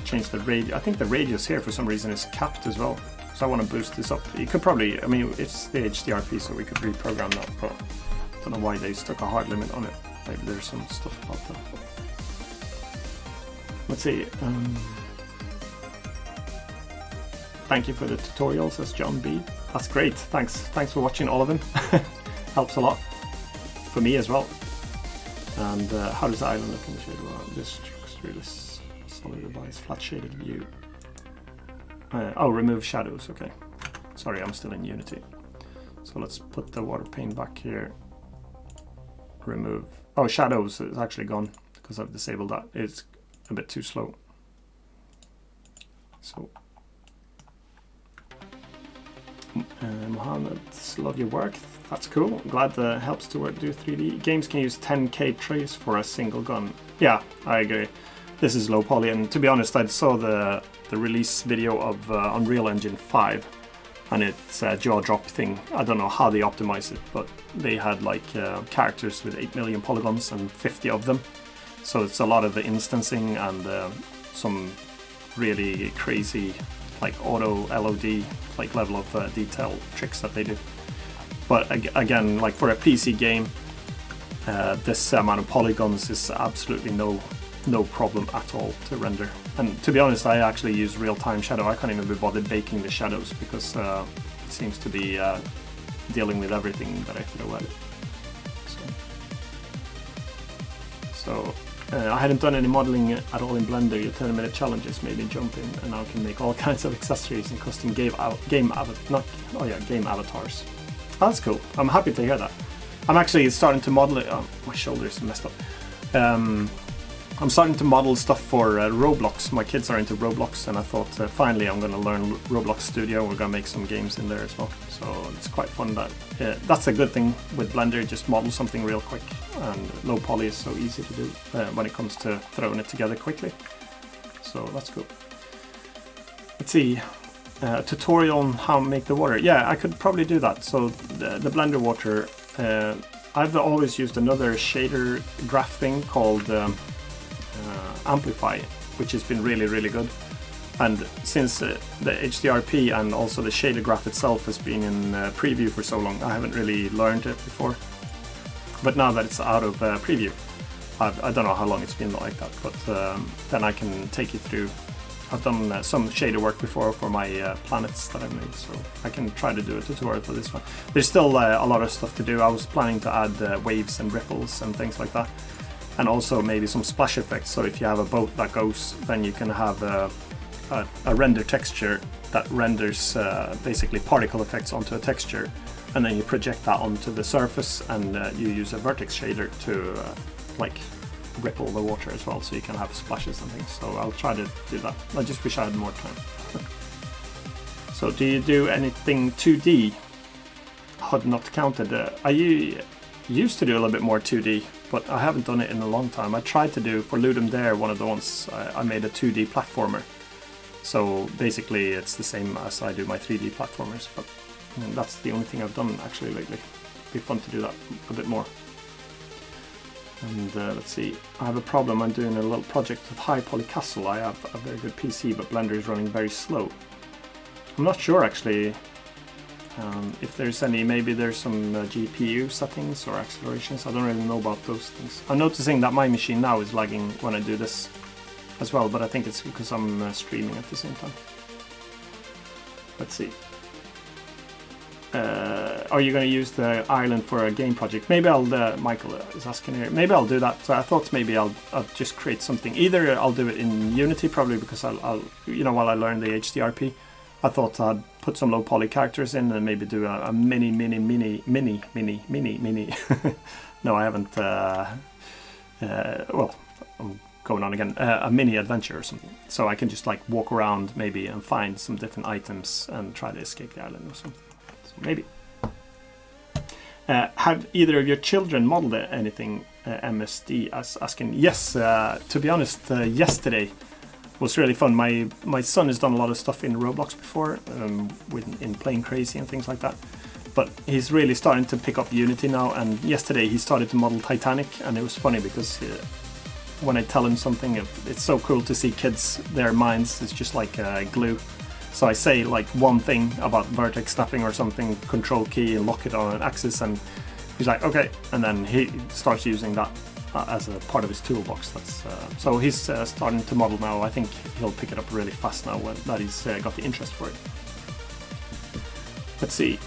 change the radius. I think the radius here for some reason is capped as well, so I want to boost this up. You could probably, I mean, it's the HDRP, so we could reprogram that, but I don't know why they stuck a hard limit on it. Maybe there's some stuff about that. Let's see. Thank you for the tutorials, says John B. That's great. Thanks for watching all of them. Helps a lot for me as well. And how does the island look in the shade? Well, this through this solid revised flat shaded view. Oh, remove shadows. Okay. Sorry, I'm still in Unity. So let's put the water pane back here. Remove. Oh, shadows is actually gone because I've disabled that. It's a bit too slow. So, Mohammed, love your work. That's cool. I'm glad that helps to do 3D. Games can use 10K trace for a single gun. Yeah, I agree. This is low poly, and to be honest, I saw the release video of Unreal Engine 5, and it's a jaw drop thing. I don't know how they optimize it, but they had like characters with 8 million polygons and 50 of them. So it's a lot of the instancing and some really crazy like auto LOD like level of detail tricks that they do. But again, like for a PC game, this amount of polygons is absolutely no problem at all to render. And to be honest, I actually use real-time shadow. I can't even be bothered baking the shadows because it seems to be dealing with everything that I throw at it. So I hadn't done any modeling at all in Blender. Your 10-minute challenges made me jump in, and now I can make all kinds of accessories and custom game avatars. Oh, that's cool. I'm happy to hear that. I'm actually starting to model it. Oh, my shoulder is messed up. I'm starting to model stuff for Roblox. My kids are into Roblox, and I thought finally I'm going to learn Roblox Studio. We're going to make some games in there as well. So it's quite fun. That's a good thing with Blender. Just model something real quick, and low poly is so easy to do when it comes to throwing it together quickly. So that's cool. Let's see. Tutorial on how to make the water. Yeah, I could probably do that. So the Blender water, I've always used another shader graph thing called Amplify, which has been really good. And since the HDRP and also the shader graph itself has been in preview for so long, I haven't really learned it before. But now that it's out of preview, I don't know how long it's been like that, but then I can take you through. I've done some shader work before for my planets that I've made, so I can try to do a tutorial for this one. There's still a lot of stuff to do. I was planning to add waves and ripples and things like that, and also maybe some splash effects. So if you have a boat that goes, then you can have a render texture that renders basically particle effects onto a texture, and then you project that onto the surface, and you use a vertex shader to like ripple the water as well, so you can have splashes and things. So I'll try to do that. I just wish I had more time. So do you do anything 2D? HUD not counted. I used to do a little bit more 2D, but I haven't done it in a long time. I tried to do for Ludum Dare, one of the ones I made a 2D platformer. So basically it's the same as I do my 3D platformers, but that's the only thing I've done actually lately. It'd be fun to do that a bit more. And let's see, I have a problem. I'm doing a little project with High Poly Castle. I have a very good PC, but Blender is running very slow. I'm not sure actually if there's any, maybe there's some GPU settings or accelerations. I don't really know about those things. I'm noticing that my machine now is lagging when I do this as well, but I think it's because I'm streaming at the same time. Let's see. Are you going to use the island for a game project? Maybe I'll, Michael is asking here, maybe I'll do that. So I thought maybe I'll just create something. Either I'll do it in Unity, probably because I'll you know, while I learn the HDRP, I thought I'd put some low poly characters in and maybe do a mini. No, I haven't. Well, I'm going on again. A mini adventure or something. So I can just like walk around maybe and find some different items and try to escape the island or something. So maybe. Have either of your children modeled anything? MSD asking. Yes, to be honest, yesterday was really fun. My son has done a lot of stuff in Roblox before, in playing crazy and things like that. But he's really starting to pick up Unity now. And yesterday he started to model Titanic, and it was funny because when I tell him something, it's so cool to see kids, their minds is just like glue. So I say like one thing about vertex snapping or something, control key and lock it on an axis, and he's like, okay, and then he starts using that as a part of his toolbox. That's so he's starting to model now. I think he'll pick it up really fast now that he's got the interest for it. Let's see.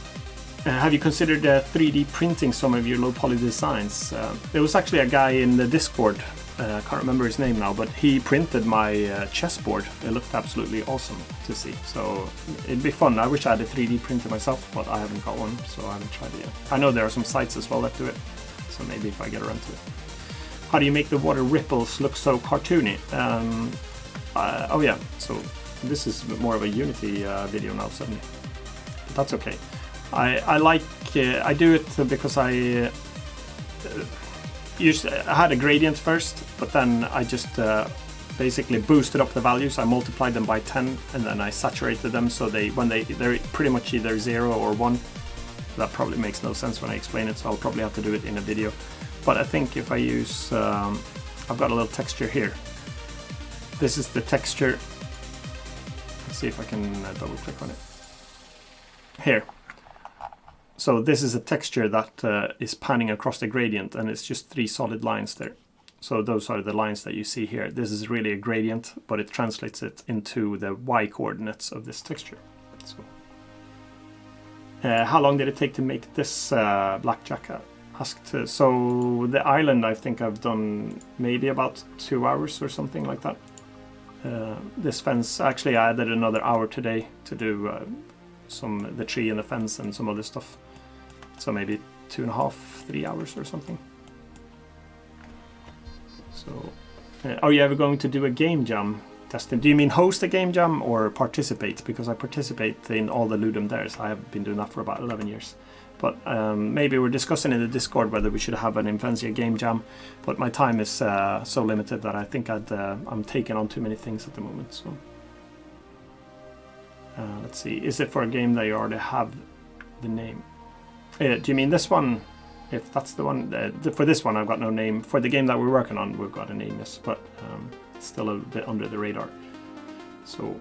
Have you considered 3D printing some of your low poly designs? There was actually a guy in the Discord, I can't remember his name now, but he printed my chessboard. It looked absolutely awesome to see. So it'd be fun. I wish I had a 3D printer myself, but I haven't got one, so I haven't tried it yet. I know there are some sites as well that do it, so maybe if I get around to it. How do you make the water ripples look so cartoony? Oh yeah, so this is more of a Unity video now suddenly, but that's okay. I do it because I had a gradient first, but then I just basically boosted up the values. I multiplied them by 10 and then I saturated them so they're pretty much either 0 or 1. That probably makes no sense when I explain it, so I'll probably have to do it in a video. But I think if I use, I've got a little texture here. This is the texture. Let's see if I can double click on it. Here. So this is a texture that is panning across the gradient, and it's just 3 solid lines there. So those are the lines that you see here. This is really a gradient, but it translates it into the y coordinates of this texture. So, how long did it take to make this blackjack? Asked. So the island, I think I've done maybe about 2 hours or something like that. This fence, actually I added another hour today to do the tree and the fence and some other stuff. So maybe 2.5, 3 hours or something. So, are you ever going to do a game jam, Destin? Do you mean host a game jam or participate? Because I participate in all the Ludum Dares. I have been doing that for about 11 years. But maybe we're discussing in the Discord whether we should have an Imphenzia game jam. But my time is so limited that I think I'm taking on too many things at the moment. So let's see. Is it for a game that you already have the name? Do you mean this one? If that's the one, for this one I've got no name. For the game that we're working on, we've got a name, yes, but it's still a bit under the radar. So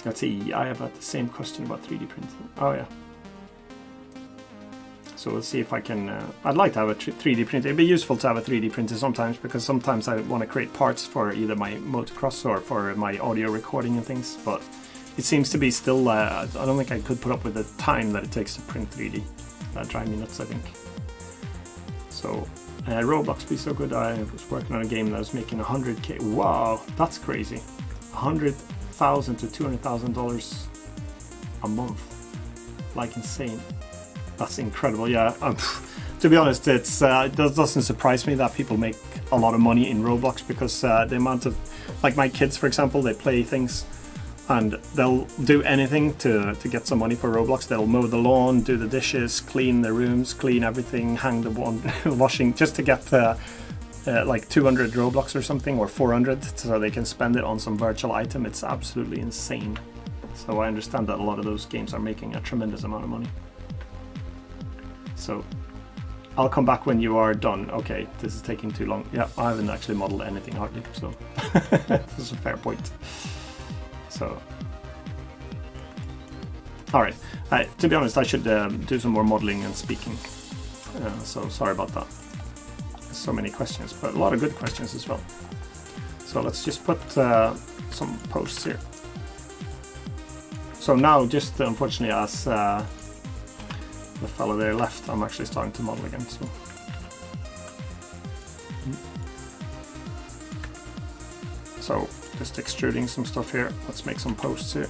let's see. I have had the same question about 3D printing. Oh yeah. So we'll see if I can. I'd like to have a 3D printer. It'd be useful to have a 3D printer sometimes, because sometimes I want to create parts for either my motocross or for my audio recording and things. But it seems to be still. I don't think I could put up with the time that it takes to print 3D. That'd drive me nuts, I think. So Roblox be so good. I was working on a game that was making 100k. Wow, that's crazy. $100,000 to $200,000 a month, like insane. That's incredible. Yeah. To be honest, it doesn't surprise me that people make a lot of money in Roblox, because the amount of, like my kids, for example, they play things and they'll do anything to get some money for Roblox. They'll mow the lawn, do the dishes, clean the rooms, clean everything, hang the washing, just to get like 200 Roblox or something, or 400, so they can spend it on some virtual item. It's absolutely insane. So I understand that a lot of those games are making a tremendous amount of money. So I'll come back when you are done. Okay, this is taking too long. Yeah, I haven't actually modeled anything hardly, so this is a fair point. So, all right. To be honest, I should do some more modeling and speaking. So sorry about that. So many questions, but a lot of good questions as well. So let's just put some posts here. So now, just unfortunately, as the fellow there left, I'm actually starting to model again. So just extruding some stuff here. Let's make some posts here.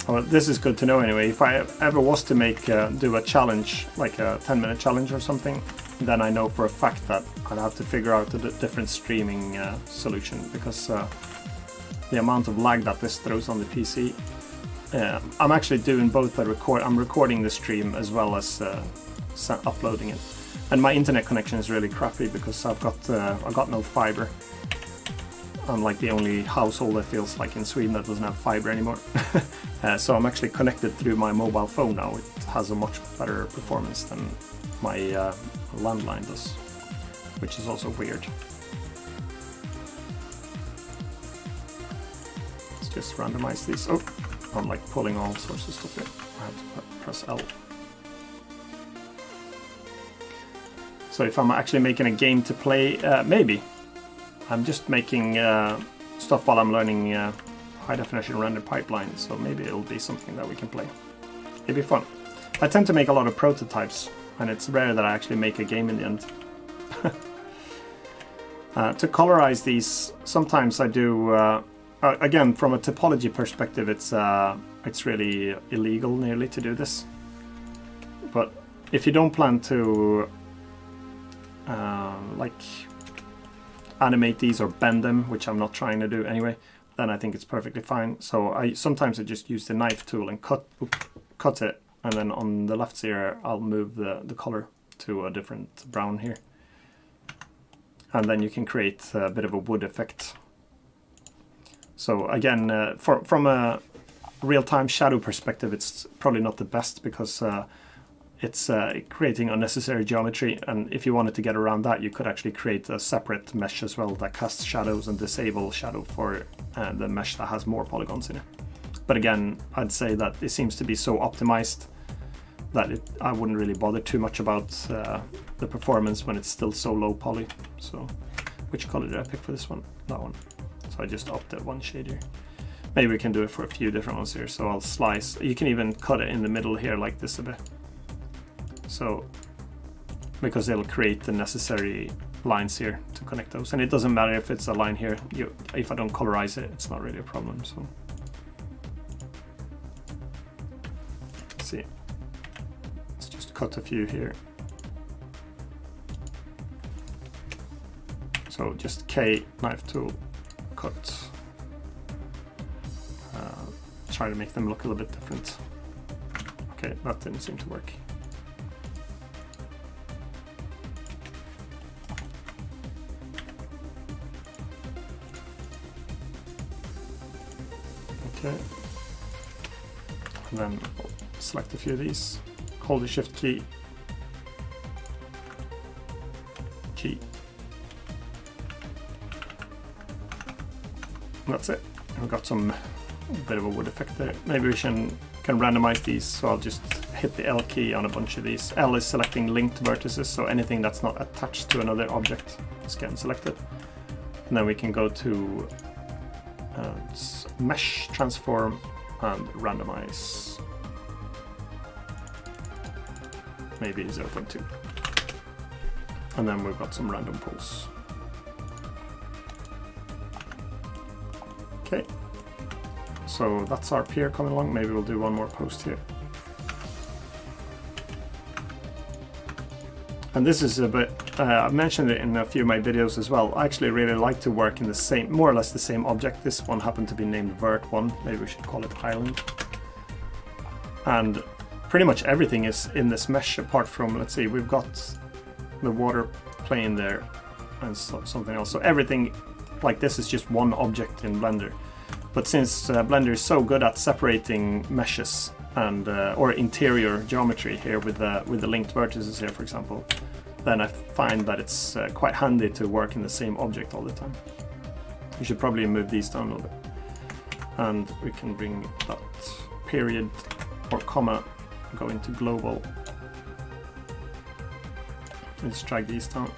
Well, this is good to know anyway. If I ever was to do a challenge, like a 10-minute challenge or something, then I know for a fact that I'd have to figure out a different streaming solution, because the amount of lag that this throws on the PC. I'm actually doing both I'm recording the stream as well as uploading it. And my internet connection is really crappy because I've got no fiber. I'm like the only household that feels like in Sweden that doesn't have fiber anymore. So I'm actually connected through my mobile phone now. It has a much better performance than my landline does, which is also weird. Let's just randomize these. Oh, I'm like pulling all sorts of stuff here. I have to press L. So if I'm actually making a game to play, maybe. I'm just making stuff while I'm learning high definition render pipeline, so maybe it'll be something that we can play. It'd be fun. I tend to make a lot of prototypes, and it's rare that I actually make a game in the end. To colorize these, sometimes I do, again, from a topology perspective, it's really illegal nearly to do this. But if you don't plan to like animate these or bend them, which I'm not trying to do anyway, then I think it's perfectly fine. So sometimes I just use the knife tool and cut it, and then on the left here I'll move the color to a different brown here, and then you can create a bit of a wood effect. So again, from a real-time shadow perspective, it's probably not the best, because it's creating unnecessary geometry, and if you wanted to get around that, you could actually create a separate mesh as well that casts shadows and disable shadow for the mesh that has more polygons in it. But again, I'd say that it seems to be so optimized that I wouldn't really bother too much about the performance when it's still so low poly. So which color did I pick for this one? That one. So I just upped it one shade here. Maybe we can do it for a few different ones here. So I'll slice. You can even cut it in the middle here like this a bit. So, because it'll create the necessary lines here to connect those. And it doesn't matter if it's a line here. If I don't colorize it, it's not really a problem. So, let's see. Let's just cut a few here. So just K, knife tool, cut. Try to make them look a little bit different. Okay, that didn't seem to work. Okay, and then I'll select a few of these, hold the shift key, G, and that's it. We've got some bit of a wood effect there. Maybe we can randomize these, so I'll just hit the L key on a bunch of these. L is selecting linked vertices, so anything that's not attached to another object is getting selected. And then we can go to mesh, transform, and randomize. Maybe 0.2. And then we've got some random pulls. Okay, so that's our peer coming along. Maybe we'll do one more post here. And this is a bit, I've mentioned it in a few of my videos as well. I actually really like to work in the same, more or less the same object. This one happened to be named Vert1. Maybe we should call it Island. And pretty much everything is in this mesh apart from, let's see, we've got the water plane there and something else. So everything like this is just one object in Blender. But since Blender is so good at separating meshes and or interior geometry here with the linked vertices here, for example, then I find that it's quite handy to work in the same object all the time. You should probably move these down a little bit. And we can bring that period or comma go into global. Let's drag these down.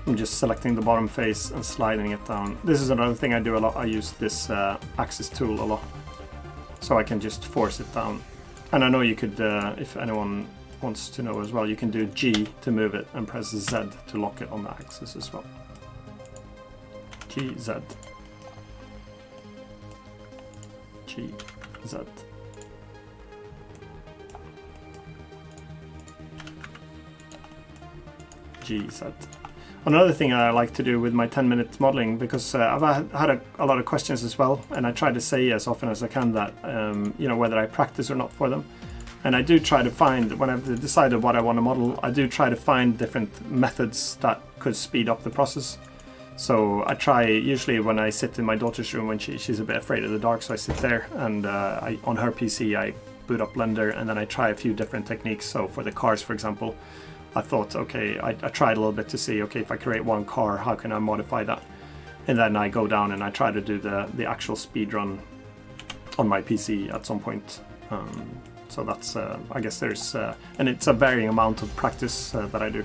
I'm just selecting the bottom face and sliding it down. This is another thing I do a lot. I use this axis tool a lot, so I can just force it down. And I know you could, if anyone wants to know as well, you can do G to move it and press Z to lock it on the axis as well. G, Z. G, Z. G, Z. Another thing I like to do with my 10-minute modeling, because I've had a lot of questions as well, and I try to say as often as I can that, you know, whether I practice or not for them. And I do try to find, when I've decided what I want to model, I do try to find different methods that could speed up the process. So I try, usually when I sit in my daughter's room when she's a bit afraid of the dark, so I sit there and on her PC I boot up Blender and then I try a few different techniques. So for the cars, for example, I thought, okay, I tried a little bit to see, okay, if I create one car, how can I modify that? And then I go down and I try to do the actual speed run on my PC at some point. So that's, I guess there's, and it's a varying amount of practice that I do.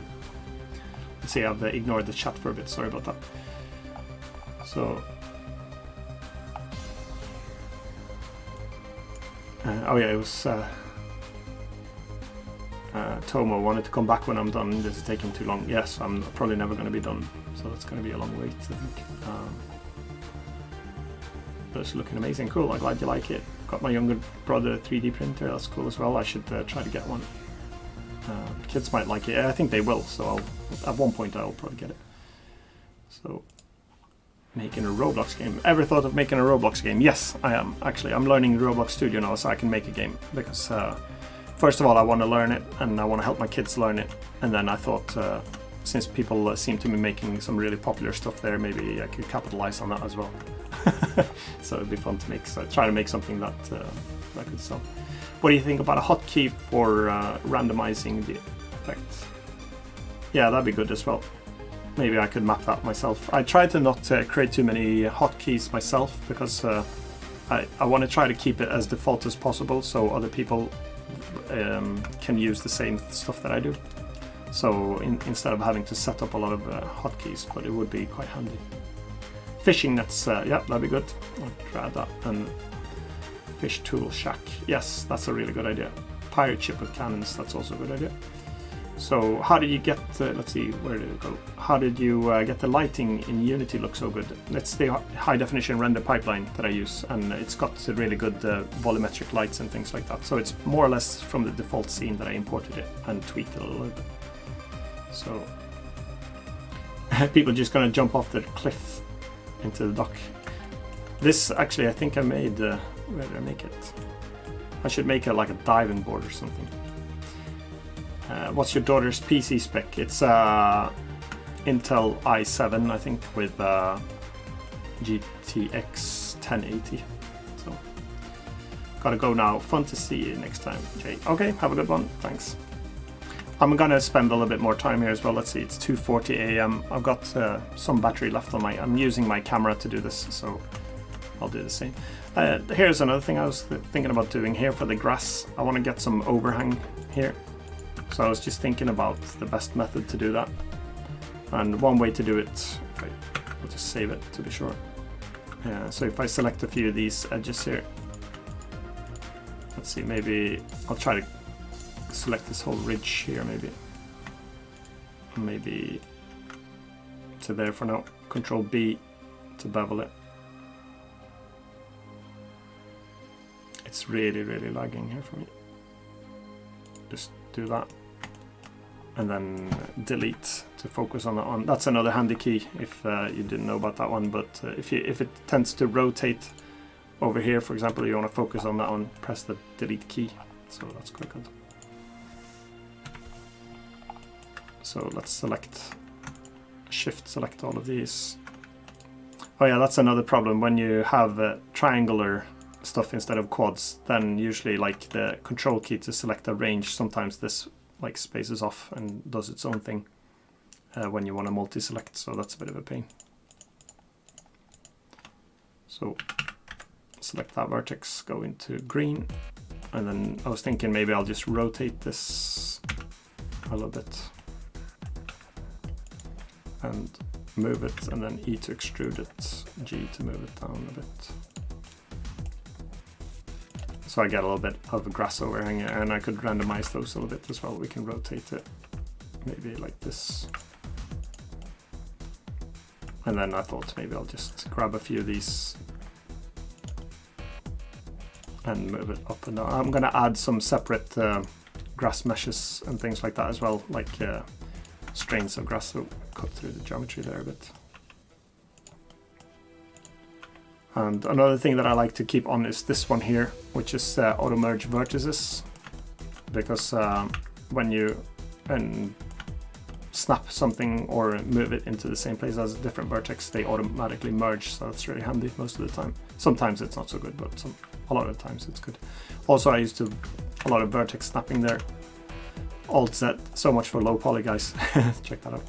Let's see, I've ignored the chat for a bit, sorry about that. So, oh yeah, it was, Tomo wanted to come back when I'm done. This is taking too long. Yes, I'm probably never going to be done, so that's going to be a long wait, I think. But it's looking amazing. Cool, I'm glad you like it. Got my younger brother 3D printer, that's cool as well. I should try to get one. Kids might like it. I think they will, so at one point I'll probably get it. So, making a Roblox game. Ever thought of making a Roblox game? Yes, I am, actually. I'm learning Roblox Studio now so I can make a game, because first of all, I want to learn it, and I want to help my kids learn it. And then I thought, since people seem to be making some really popular stuff there, maybe I could capitalize on that as well. So it'd be fun to make. So try to make something that I could sell. What do you think about a hotkey for randomizing the effects? Yeah, that'd be good as well. Maybe I could map that myself. I try to not create too many hotkeys myself, because I want to try to keep it as default as possible, so other people can use the same stuff that I do. So instead of having to set up a lot of hotkeys, but it would be quite handy. Fishing nets, yeah, that'd be good. I'll try that. And fish tool shack, yes, that's a really good idea. Pirate ship with cannons, that's also a good idea. So how did you get, let's see, where did it go? How did you get the lighting in Unity look so good? That's the high definition render pipeline that I use, and it's got really good volumetric lights and things like that. So it's more or less from the default scene that I imported it and tweaked it a little bit. So people just gonna jump off the cliff into the dock. This actually, I think I made, where did I make it? I should make it like a diving board or something. What's your daughter's PC spec? It's Intel i7, I think, with GTX 1080. So, gotta go now. Fun to see you next time, Jay. Okay, have a good one. Thanks. I'm gonna spend a little bit more time here as well. Let's see, it's 2:40 a.m. I've got some battery left on my. I'm using my camera to do this, so I'll do the same. Here's another thing I was thinking about doing here for the grass. I want to get some overhang here. So I was just thinking about the best method to do that. And one way to do it, okay, I'll just save it to be sure. So if I select a few of these edges here, let's see, maybe I'll try to select this whole ridge here, maybe to there for now. Control B to bevel it. It's really lagging here for me. Just do that, and then delete to focus on that one. That's another handy key if you didn't know about that one. But if it tends to rotate over here, for example, you want to focus on that one, press the delete key. So that's quite good. So let's shift select all of these. Oh yeah, that's another problem. When you have triangular stuff instead of quads, then usually like the control key to select a range, sometimes this like spaces off and does its own thing when you want to multi-select, so that's a bit of a pain. So select that vertex, go into green, and then I was thinking maybe I'll just rotate this a little bit and move it, and then E to extrude it, G to move it down a bit. So I get a little bit of a grass overhang, and I could randomize those a little bit as well. We can rotate it maybe like this. And then I thought maybe I'll just grab a few of these and move it up and down. I'm going to add some separate grass meshes and things like that as well, like strains of grass, so cut through the geometry there a bit. And another thing that I like to keep on is this one here, which is auto merge vertices, because when you snap something or move it into the same place as a different vertex, they automatically merge, so that's really handy most of the time. Sometimes it's not so good, but a lot of times it's good. Also, I used a lot of vertex snapping there. Alt Z, so much for low poly, guys. Check that out.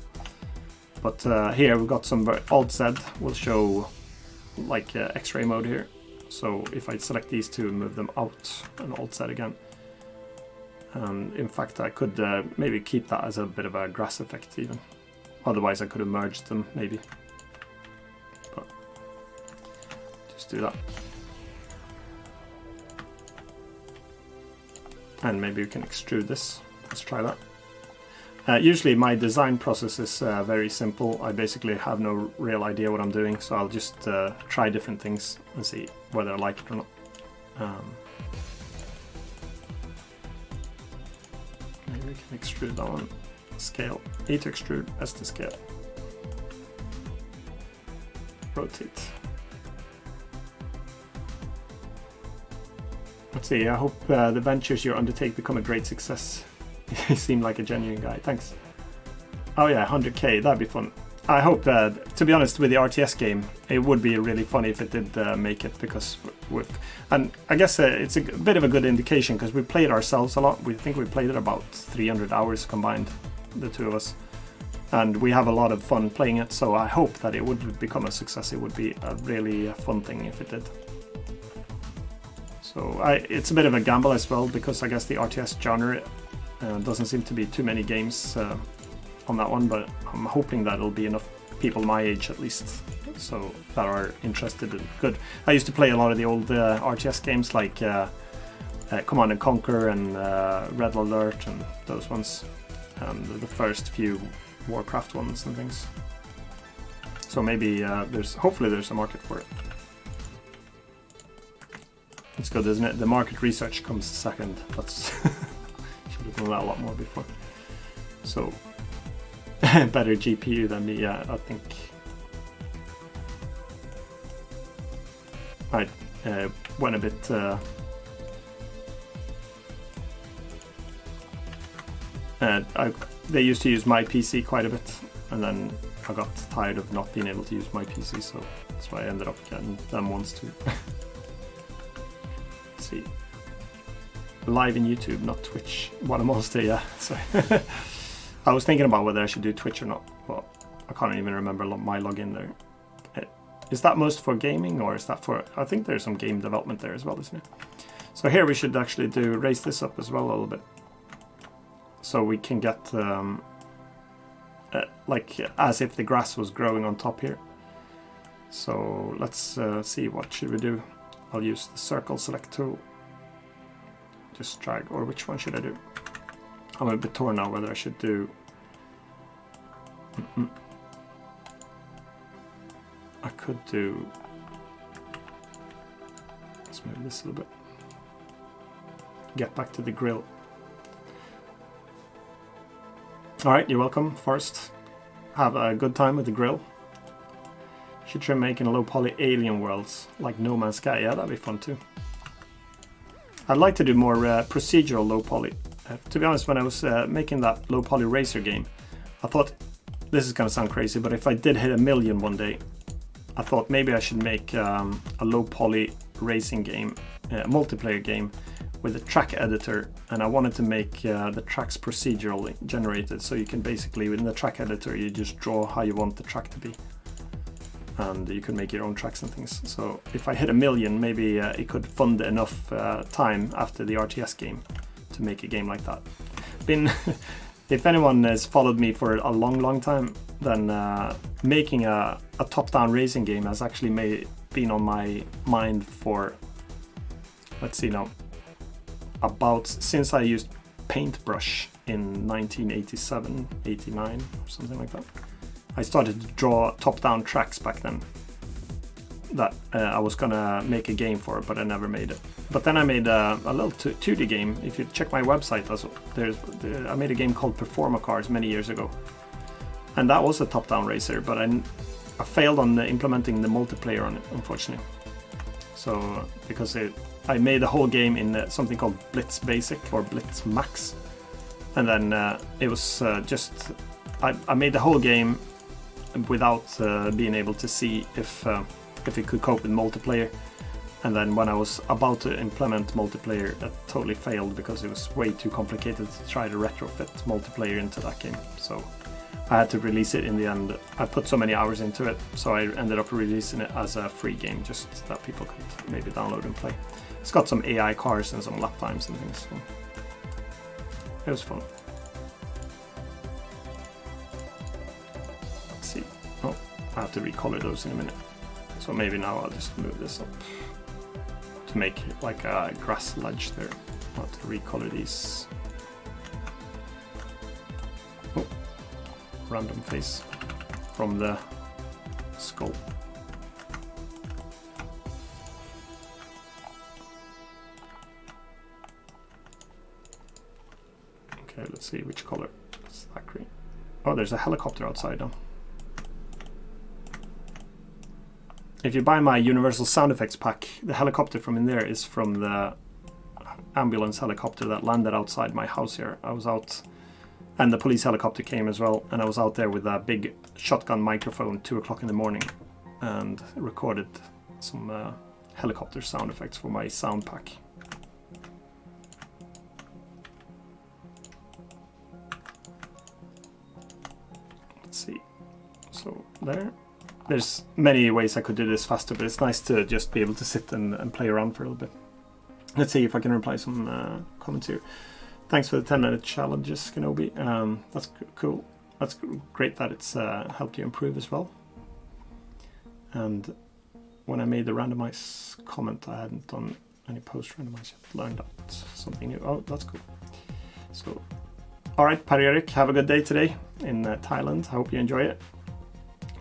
But here we've got some Alt Z will show like X-ray mode here. So if I select these two and move them out, and Alt Z again. And in fact, I could maybe keep that as a bit of a grass effect even. Otherwise, I could have merged them maybe. But just do that. And maybe we can extrude this. Let's try that. Usually my design process is very simple. I basically have no real idea what I'm doing, so I'll just try different things and see whether I like it or not. Maybe we can extrude that one. Scale. E to extrude, S to scale. Rotate. Let's see, I hope the ventures you undertake become a great success. You seem like a genuine guy, thanks. Oh yeah, 100k, that'd be fun. I hope, to be honest, with the RTS game, it would be really funny if it did make it, because and I guess it's a bit of a good indication, because we played ourselves a lot. We think we played it about 300 hours combined, the two of us. And we have a lot of fun playing it, so I hope that it would become a success. It would be a really fun thing if it did. So it's a bit of a gamble as well, because I guess the RTS genre doesn't seem to be too many games on that one, but I'm hoping that it'll be enough people my age at least, so that are interested in good. I used to play a lot of the old RTS games like Command & Conquer and Red Alert and those ones, and the first few Warcraft ones and things. So maybe hopefully there's a market for it. It's good, isn't it? The market research comes second. That's should have done that a lot more before. So better GPU than me, yeah, I think. I went a bit they used to use my PC quite a bit, and then I got tired of not being able to use my PC, so that's why I ended up getting them ones too. Let's see. Live in YouTube, not Twitch. What I'm also, yeah. Sorry. I was thinking about whether I should do Twitch or not, but I can't even remember my login there. Is that most for gaming, or is that for... I think there's some game development there as well, isn't it? So here we should actually raise this up as well a little bit, so we can get like as if the grass was growing on top here. So let's see, what should we do? I'll use the circle select tool. Just drag, or which one should I do? I'm a bit torn now whether I should do... I could do... Let's move this a little bit. Get back to the grill. Alright, you're welcome, Forrest. Have a good time with the grill. future making low poly alien worlds like No Man's Sky. Yeah, that'd be fun too. I'd like to do more procedural low poly. To be honest, when I was making that low poly racer game, I thought, this is gonna sound crazy, but if I did hit 1 million one day, I thought maybe I should make a low poly racing game, a multiplayer game with a track editor, and I wanted to make the tracks procedurally generated, so you can basically, within the track editor, you just draw how you want the track to be. And you can make your own tracks and things. So if I hit 1 million, maybe it could fund enough time after the RTS game to make a game like that. If anyone has followed me for a long time, then making a top-down racing game has actually been on my mind for, let's see now, since I used Paintbrush in 1987, 89, or something like that. I started to draw top-down tracks back then that I was gonna make a game for, but I never made it. But then I made a little 2D game. If you check my website, I made a game called Performa Cars many years ago. And that was a top-down racer, but I failed on implementing the multiplayer on it, unfortunately. So, because I made the whole game in something called Blitz Basic or Blitz Max. And then it was I made the whole game without being able to see if it could cope with multiplayer. And then when I was about to implement multiplayer, it totally failed because it was way too complicated to try to retrofit multiplayer into that game. So I had to release it in the end. I put so many hours into it, so I ended up releasing it as a free game, just that people could maybe download and play. It's got some AI cars and some lap times and things. So it was fun. Let's see. Oh, I have to recolor those in a minute. So maybe now I'll just move this up to make it like a grass ledge there. I'll have to recolor these. Oh, random face from the skull. Okay, let's see which color. It's that green. Oh, there's a helicopter outside now. If you buy my Universal Sound Effects pack, the helicopter from in there is from the ambulance helicopter that landed outside my house here. I was out, and the police helicopter came as well, and I was out there with a big shotgun microphone 2 o'clock in the morning and recorded some helicopter sound effects for my sound pack. Let's see. So there's many ways I could do this faster, but it's nice to just be able to sit and play around for a little bit. Let's see if I can reply some comments here. Thanks for the 10-minute challenges, Kenobi. That's cool. That's great that it's helped you improve as well. And when I made the randomize comment, I hadn't done any post randomize yet. Learned out something new. Oh, that's cool. So, all right, Per-Erik, have a good day today in Thailand. I hope you enjoy it.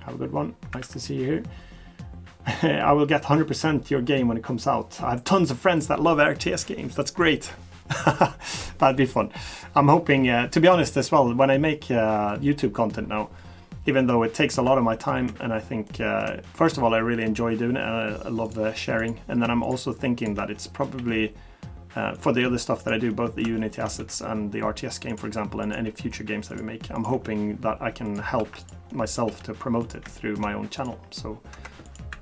Have a good one. Nice to see you here. I will get 100% your game when it comes out. I have tons of friends that love RTS games. That's great. That'd be fun. I'm hoping, to be honest as well, when I make YouTube content now, even though it takes a lot of my time, and I think, first of all, I really enjoy doing it. I love sharing. And then I'm also thinking that it's probably, for the other stuff that I do, both the Unity assets and the RTS game, for example, and any future games that we make, I'm hoping that I can help myself to promote it through my own channel. So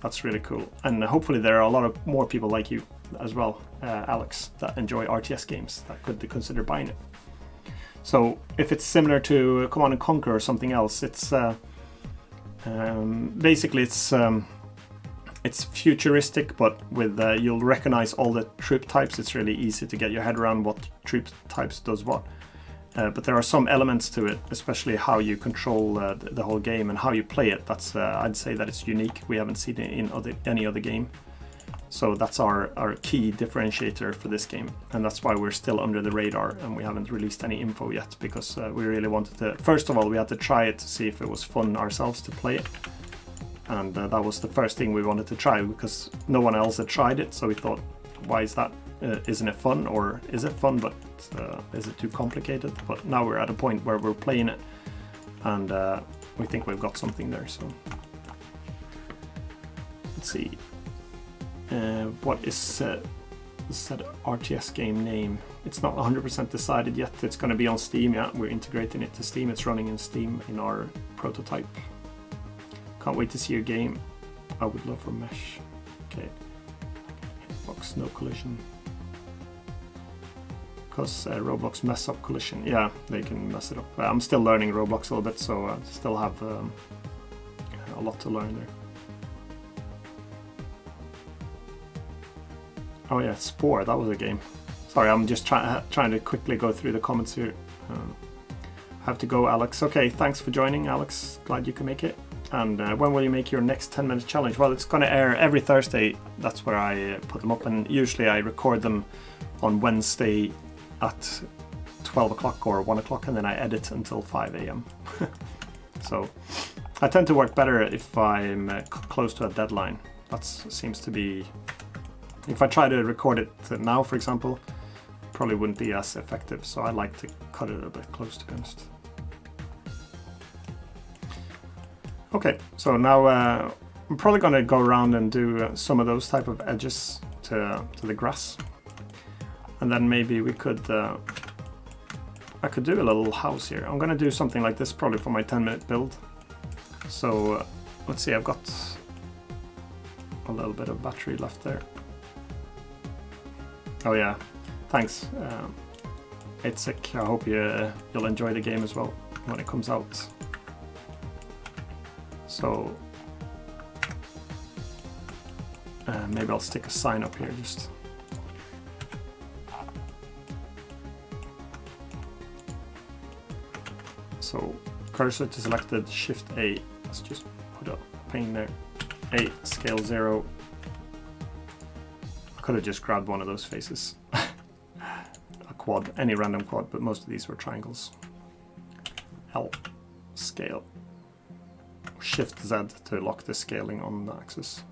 that's really cool. And hopefully there are a lot of more people like you as well, Alex, that enjoy RTS games that could consider buying it. So if it's similar to Command & Conquer or something else, it's basically it's futuristic, but with you'll recognize all the troop types. It's really easy to get your head around what troop types does what. But there are some elements to it, especially how you control the whole game and how you play it. That's I'd say that it's unique. We haven't seen it in any other game. So that's our key differentiator for this game. And that's why we're still under the radar and we haven't released any info yet, because we really wanted to, first of all, we had to try it to see if it was fun ourselves to play it. And that was the first thing we wanted to try, because no one else had tried it. So we thought, why is that? Isn't it fun? Or is it fun, but is it too complicated? But now we're at a point where we're playing it and we think we've got something there. So Let's see. What is said RTS game name? It's not 100% decided yet. It's going to be on Steam. Yeah, we're integrating it to Steam. It's running in Steam in our prototype. Can't wait to see your game. I would love for mesh. Okay. Hitbox, no collision. Because Roblox mess up collision. Yeah, they can mess it up. I'm still learning Roblox a little bit, so I still have a lot to learn there. Oh yeah, Spore, that was a game. Sorry, I'm just trying to quickly go through the comments here. I have to go, Alex. Okay, thanks for joining, Alex. Glad you can make it. And when will you make your next 10-minute challenge? Well, it's going to air every Thursday. That's where I put them up. And usually I record them on Wednesday at 12 o'clock or 1 o'clock, and then I edit until 5 a.m. So I tend to work better if I'm close to a deadline. That seems to be... If I try to record it now, for example, probably wouldn't be as effective. So I like to cut it a bit close, to be honest. Okay, so now I'm probably going to go around and do some of those type of edges to the grass. And then maybe we could, I could do a little house here. I'm going to do something like this probably for my 10-minute build. So let's see, I've got a little bit of battery left there. Oh yeah, thanks. It's sick. I hope you'll enjoy the game as well when it comes out. So maybe I'll stick a sign up here just. So cursor to selected, Shift A. Let's just put a pane there. A, scale 0. I could have just grabbed one of those faces. A quad, any random quad, but most of these were triangles. L, scale. Shift Z to lock the scaling on the axis.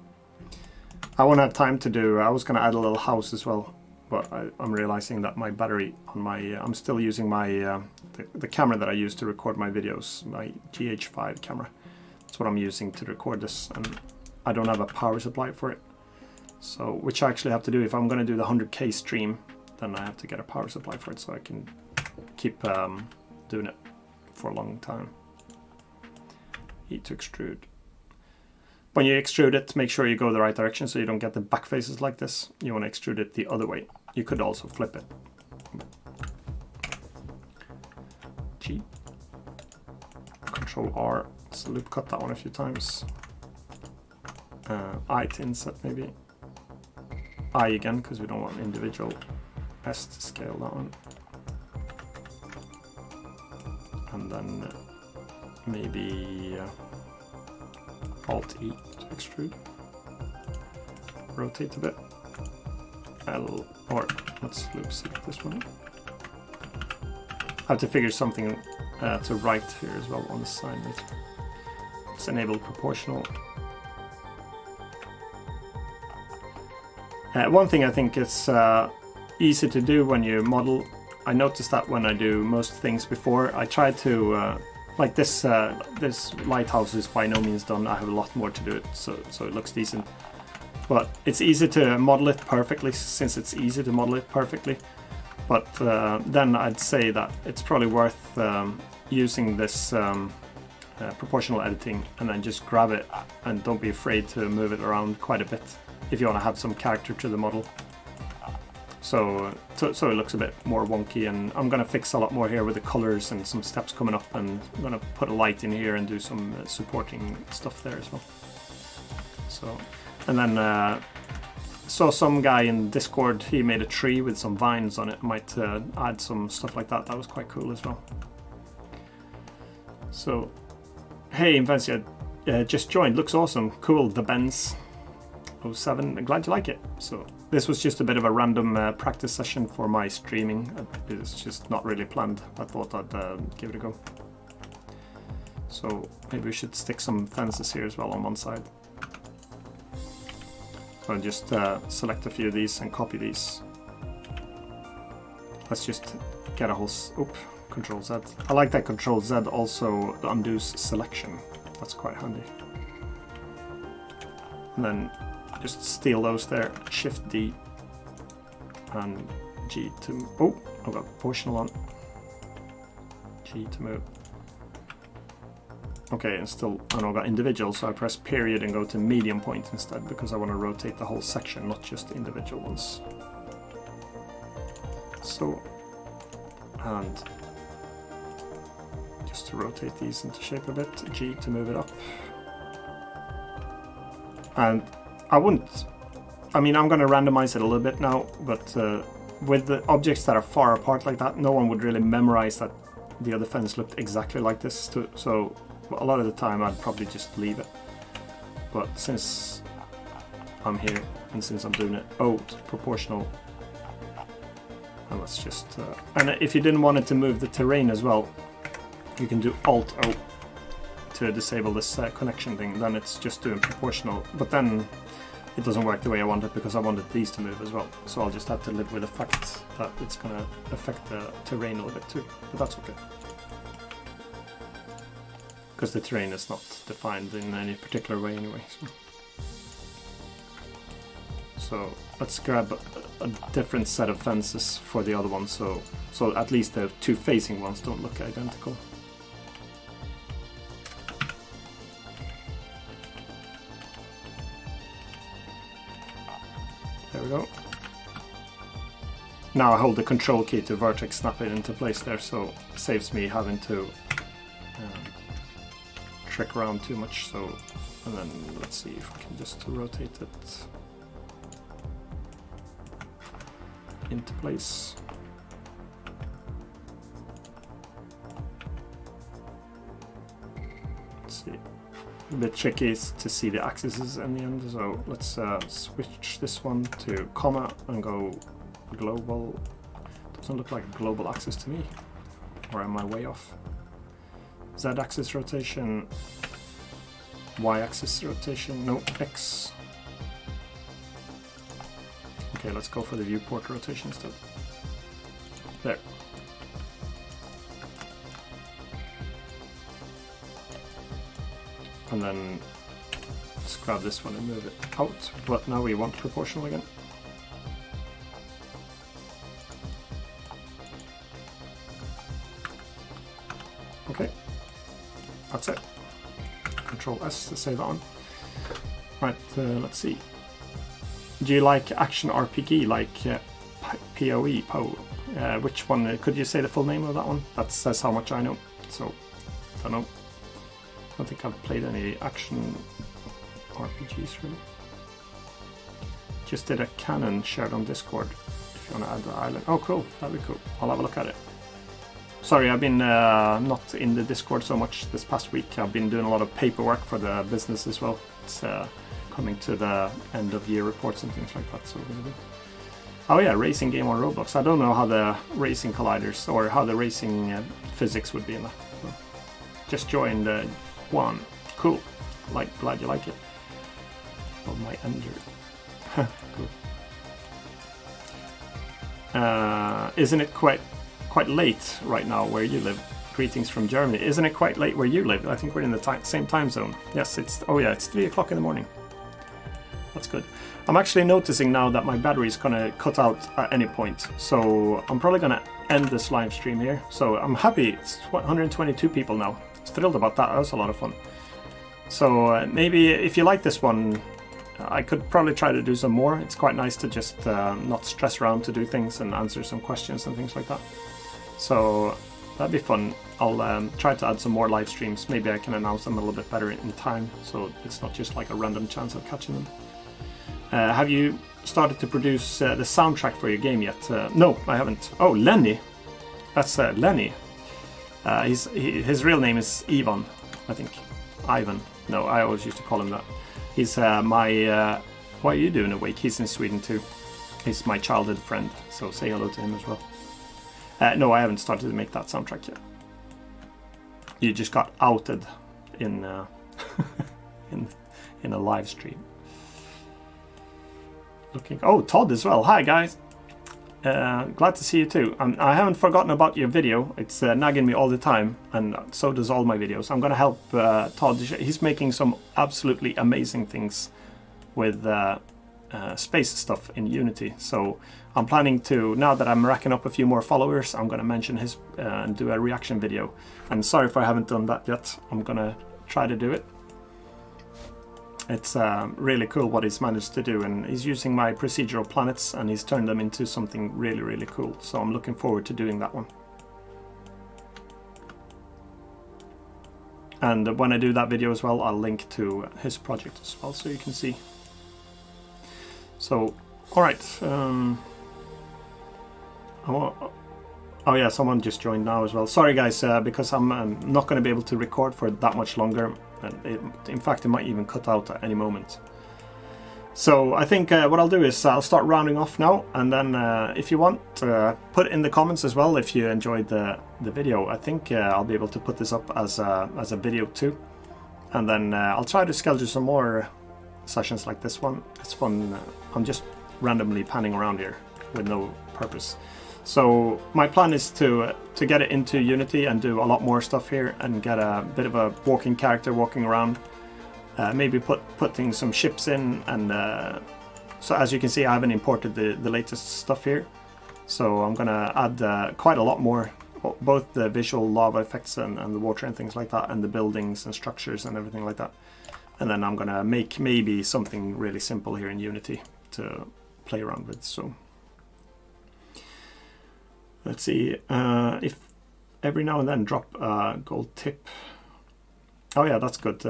I won't have time to do, I was going to add a little house as well, but I'm realizing that my battery on my, I'm still using my, the camera that I use to record my videos, my GH5 camera. That's what I'm using to record this, and I don't have a power supply for it. So, which I actually have to do if I'm going to do the 100K stream, then I have to get a power supply for it so I can keep doing it for a long time. E to extrude. When you extrude it, make sure you go the right direction so you don't get the back faces like this. You want to extrude it the other way. You could also flip it. G. Control R. Let's loop cut that one a few times. I to inset maybe. I again, because we don't want individual. S to scale that one. And then maybe Alt E to extrude. Rotate a bit. L, or let's loop select this one. I have to figure something to write here as well on the sign. Let's enable proportional. One thing I think is easy to do when you model. I noticed that when I do most things before, I try to like this. This lighthouse is by no means done. I have a lot more to do it, so it looks decent. But it's easy to model it perfectly, since it's easy to model it perfectly. But then I'd say that it's probably worth using this proportional editing and then just grab it, and don't be afraid to move it around quite a bit if you want to have some character to the model. So it looks a bit more wonky, and I'm going to fix a lot more here with the colors and some steps coming up, and I'm going to put a light in here and do some supporting stuff there as well. So, and then saw some guy in Discord, he made a tree with some vines on it. I might add some stuff like that. That was quite cool as well. So, hey Imphenzia, just joined, looks awesome, cool, the Benz 07, I'm glad you like it. So this was just a bit of a random practice session for my streaming. It's just not really planned. I thought I'd give it a go. So maybe we should stick some fences here as well on one side. So I'll just select a few of these and copy these. Let's just get a whole, Control Z. I like that Control Z also undoes selection. That's quite handy. And and then just steal those there. Shift D and G to... Oh, I've got proportional on. G to move. Okay, and still, I know I've got individual, so I press period and go to medium point instead, because I want to rotate the whole section, not just the individual ones. So, and just to rotate these into shape a bit, G to move it up. And I wouldn't, I mean, I'm going to randomize it a little bit now, but with the objects that are far apart like that, no one would really memorize that the other fence looked exactly like this, so a lot of the time I'd probably just leave it. But since I'm here, and since I'm doing it, proportional, and let's just, and if you didn't want it to move the terrain as well, you can do Alt-O to disable this connection thing, then it's just doing proportional, but then it doesn't work the way I want it, because I wanted these to move as well, so I'll just have to live with the fact that it's going to affect the terrain a little bit too, but that's okay. Because the terrain is not defined in any particular way anyway. So let's grab a different set of fences for the other one, so at least the two facing ones don't look identical. There we go. Now I hold the control key to vertex snap it into place there, so it saves me having to trick around too much. So, and then let's see if I can just rotate it into place. Let's see. A bit tricky to see the axes in the end, so let's switch this one to comma and go global. Doesn't look like a global axis to me, or am I way off? Z-axis rotation, Y-axis rotation, no, X. Okay, let's go for the viewport rotation instead. There. And then let's grab this one and move it out, but now we want proportional again. Okay, that's it. Control S to save that one. Right, let's see. Do you like action RPG like PoE, PoE? Which one? Could you say the full name of that one? That says how much I know. So, I don't know. I don't think I've played any action RPGs really. Just did a canon shared on Discord. If you want to add the island. Oh, cool. That'd be cool. I'll have a look at it. Sorry, I've been not in the Discord so much this past week. I've been doing a lot of paperwork for the business as well. It's coming to the end of year reports and things like that. So, oh yeah, racing game on Roblox. I don't know how the racing colliders or how the racing physics would be in that. So, just joined one. Cool. Glad you like it. Oh, my ender. Cool. Isn't it quite late right now where you live? Greetings from Germany. Isn't it quite late where you live? I think we're in the same time zone. Yes, it's, oh yeah, it's 3 o'clock in the morning. That's good. I'm actually noticing now that my battery is gonna cut out at any point, so I'm probably gonna end this live stream here. So I'm happy, it's 122 people now. I was thrilled about that. That was a lot of fun. So maybe if you like this one, I could probably try to do some more. It's quite nice to just not stress around to do things and answer some questions and things like that. So that'd be fun. I'll try to add some more live streams. Maybe I can announce them a little bit better in time, so it's not just like a random chance of catching them. Have you started to produce the soundtrack for your game yet? No, I haven't. Oh, Lenny. That's Lenny. His real name is Ivan, I think. Ivan. No, I always used to call him that. He's my... what are you doing awake? He's in Sweden too. He's my childhood friend, so say hello to him as well. No, I haven't started to make that soundtrack yet. You just got outed in in a live stream. Oh, Todd as well. Hi guys. Glad to see you too. I haven't forgotten about your video. It's nagging me all the time, and so does all my videos. I'm gonna help Todd. He's making some absolutely amazing things with space stuff in Unity. So I'm planning to, now that I'm racking up a few more followers, I'm going to mention his and do a reaction video. And sorry if I haven't done that yet. I'm going to try to do it. It's really cool what he's managed to do, and he's using my procedural planets and he's turned them into something really, really cool. So I'm looking forward to doing that one. And when I do that video as well, I'll link to his project as well, so you can see. So, all right. Oh yeah, someone just joined now as well. Sorry guys, because I'm not going to be able to record for that much longer. In fact, it might even cut out at any moment. So I think what I'll do is I'll start rounding off now, and then if you want, put in the comments as well if you enjoyed the video. I think I'll be able to put this up as a video too, and then I'll try to schedule some more sessions like this one. It's fun. I'm just randomly panning around here with no purpose. So my plan is to get it into Unity and do a lot more stuff here and get a bit of a walking character walking around. Maybe putting some ships in, and so as you can see, I haven't imported the latest stuff here. So I'm gonna add quite a lot more, both the visual lava effects and the water and things like that, and the buildings and structures and everything like that. And then I'm gonna make maybe something really simple here in Unity to play around with. So let's see if every now and then drop a gold tip. Oh yeah, that's good.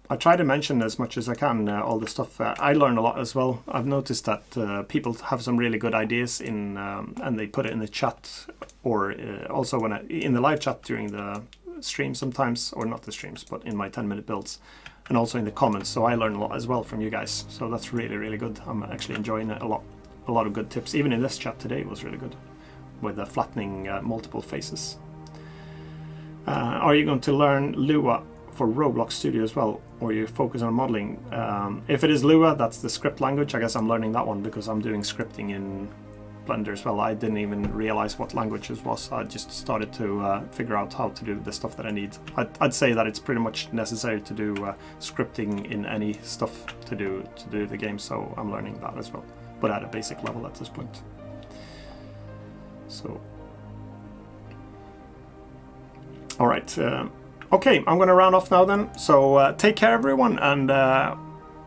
I try to mention as much as I can all the stuff. I learn a lot as well. I've noticed that people have some really good ideas in, and they put it in the chat, or also when in the live chat during the stream sometimes, or not the streams, but in my 10-minute builds, and also in the comments. So I learn a lot as well from you guys. So that's really, really good. I'm actually enjoying it a lot. A lot of good tips. Even in this chat today was really good, with flattening multiple faces. Are you going to learn Lua for Roblox Studio as well, or you focus on modeling? If it is Lua, that's the script language. I guess I'm learning that one because I'm doing scripting in Blender as well. I didn't even realize what language it was. I just started to figure out how to do the stuff that I need. I'd say that it's pretty much necessary to do scripting in any stuff to do the game, so I'm learning that as well, but at a basic level at this point. So, all right. Okay, I'm going to round off now then. So take care, everyone, and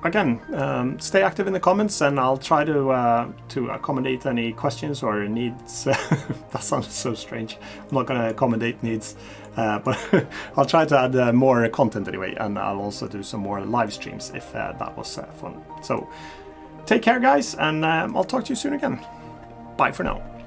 again, stay active in the comments, and I'll try to accommodate any questions or needs. That sounds so strange. I'm not going to accommodate needs, but I'll try to add more content anyway, and I'll also do some more live streams if that was fun. So take care, guys, and I'll talk to you soon again. Bye for now.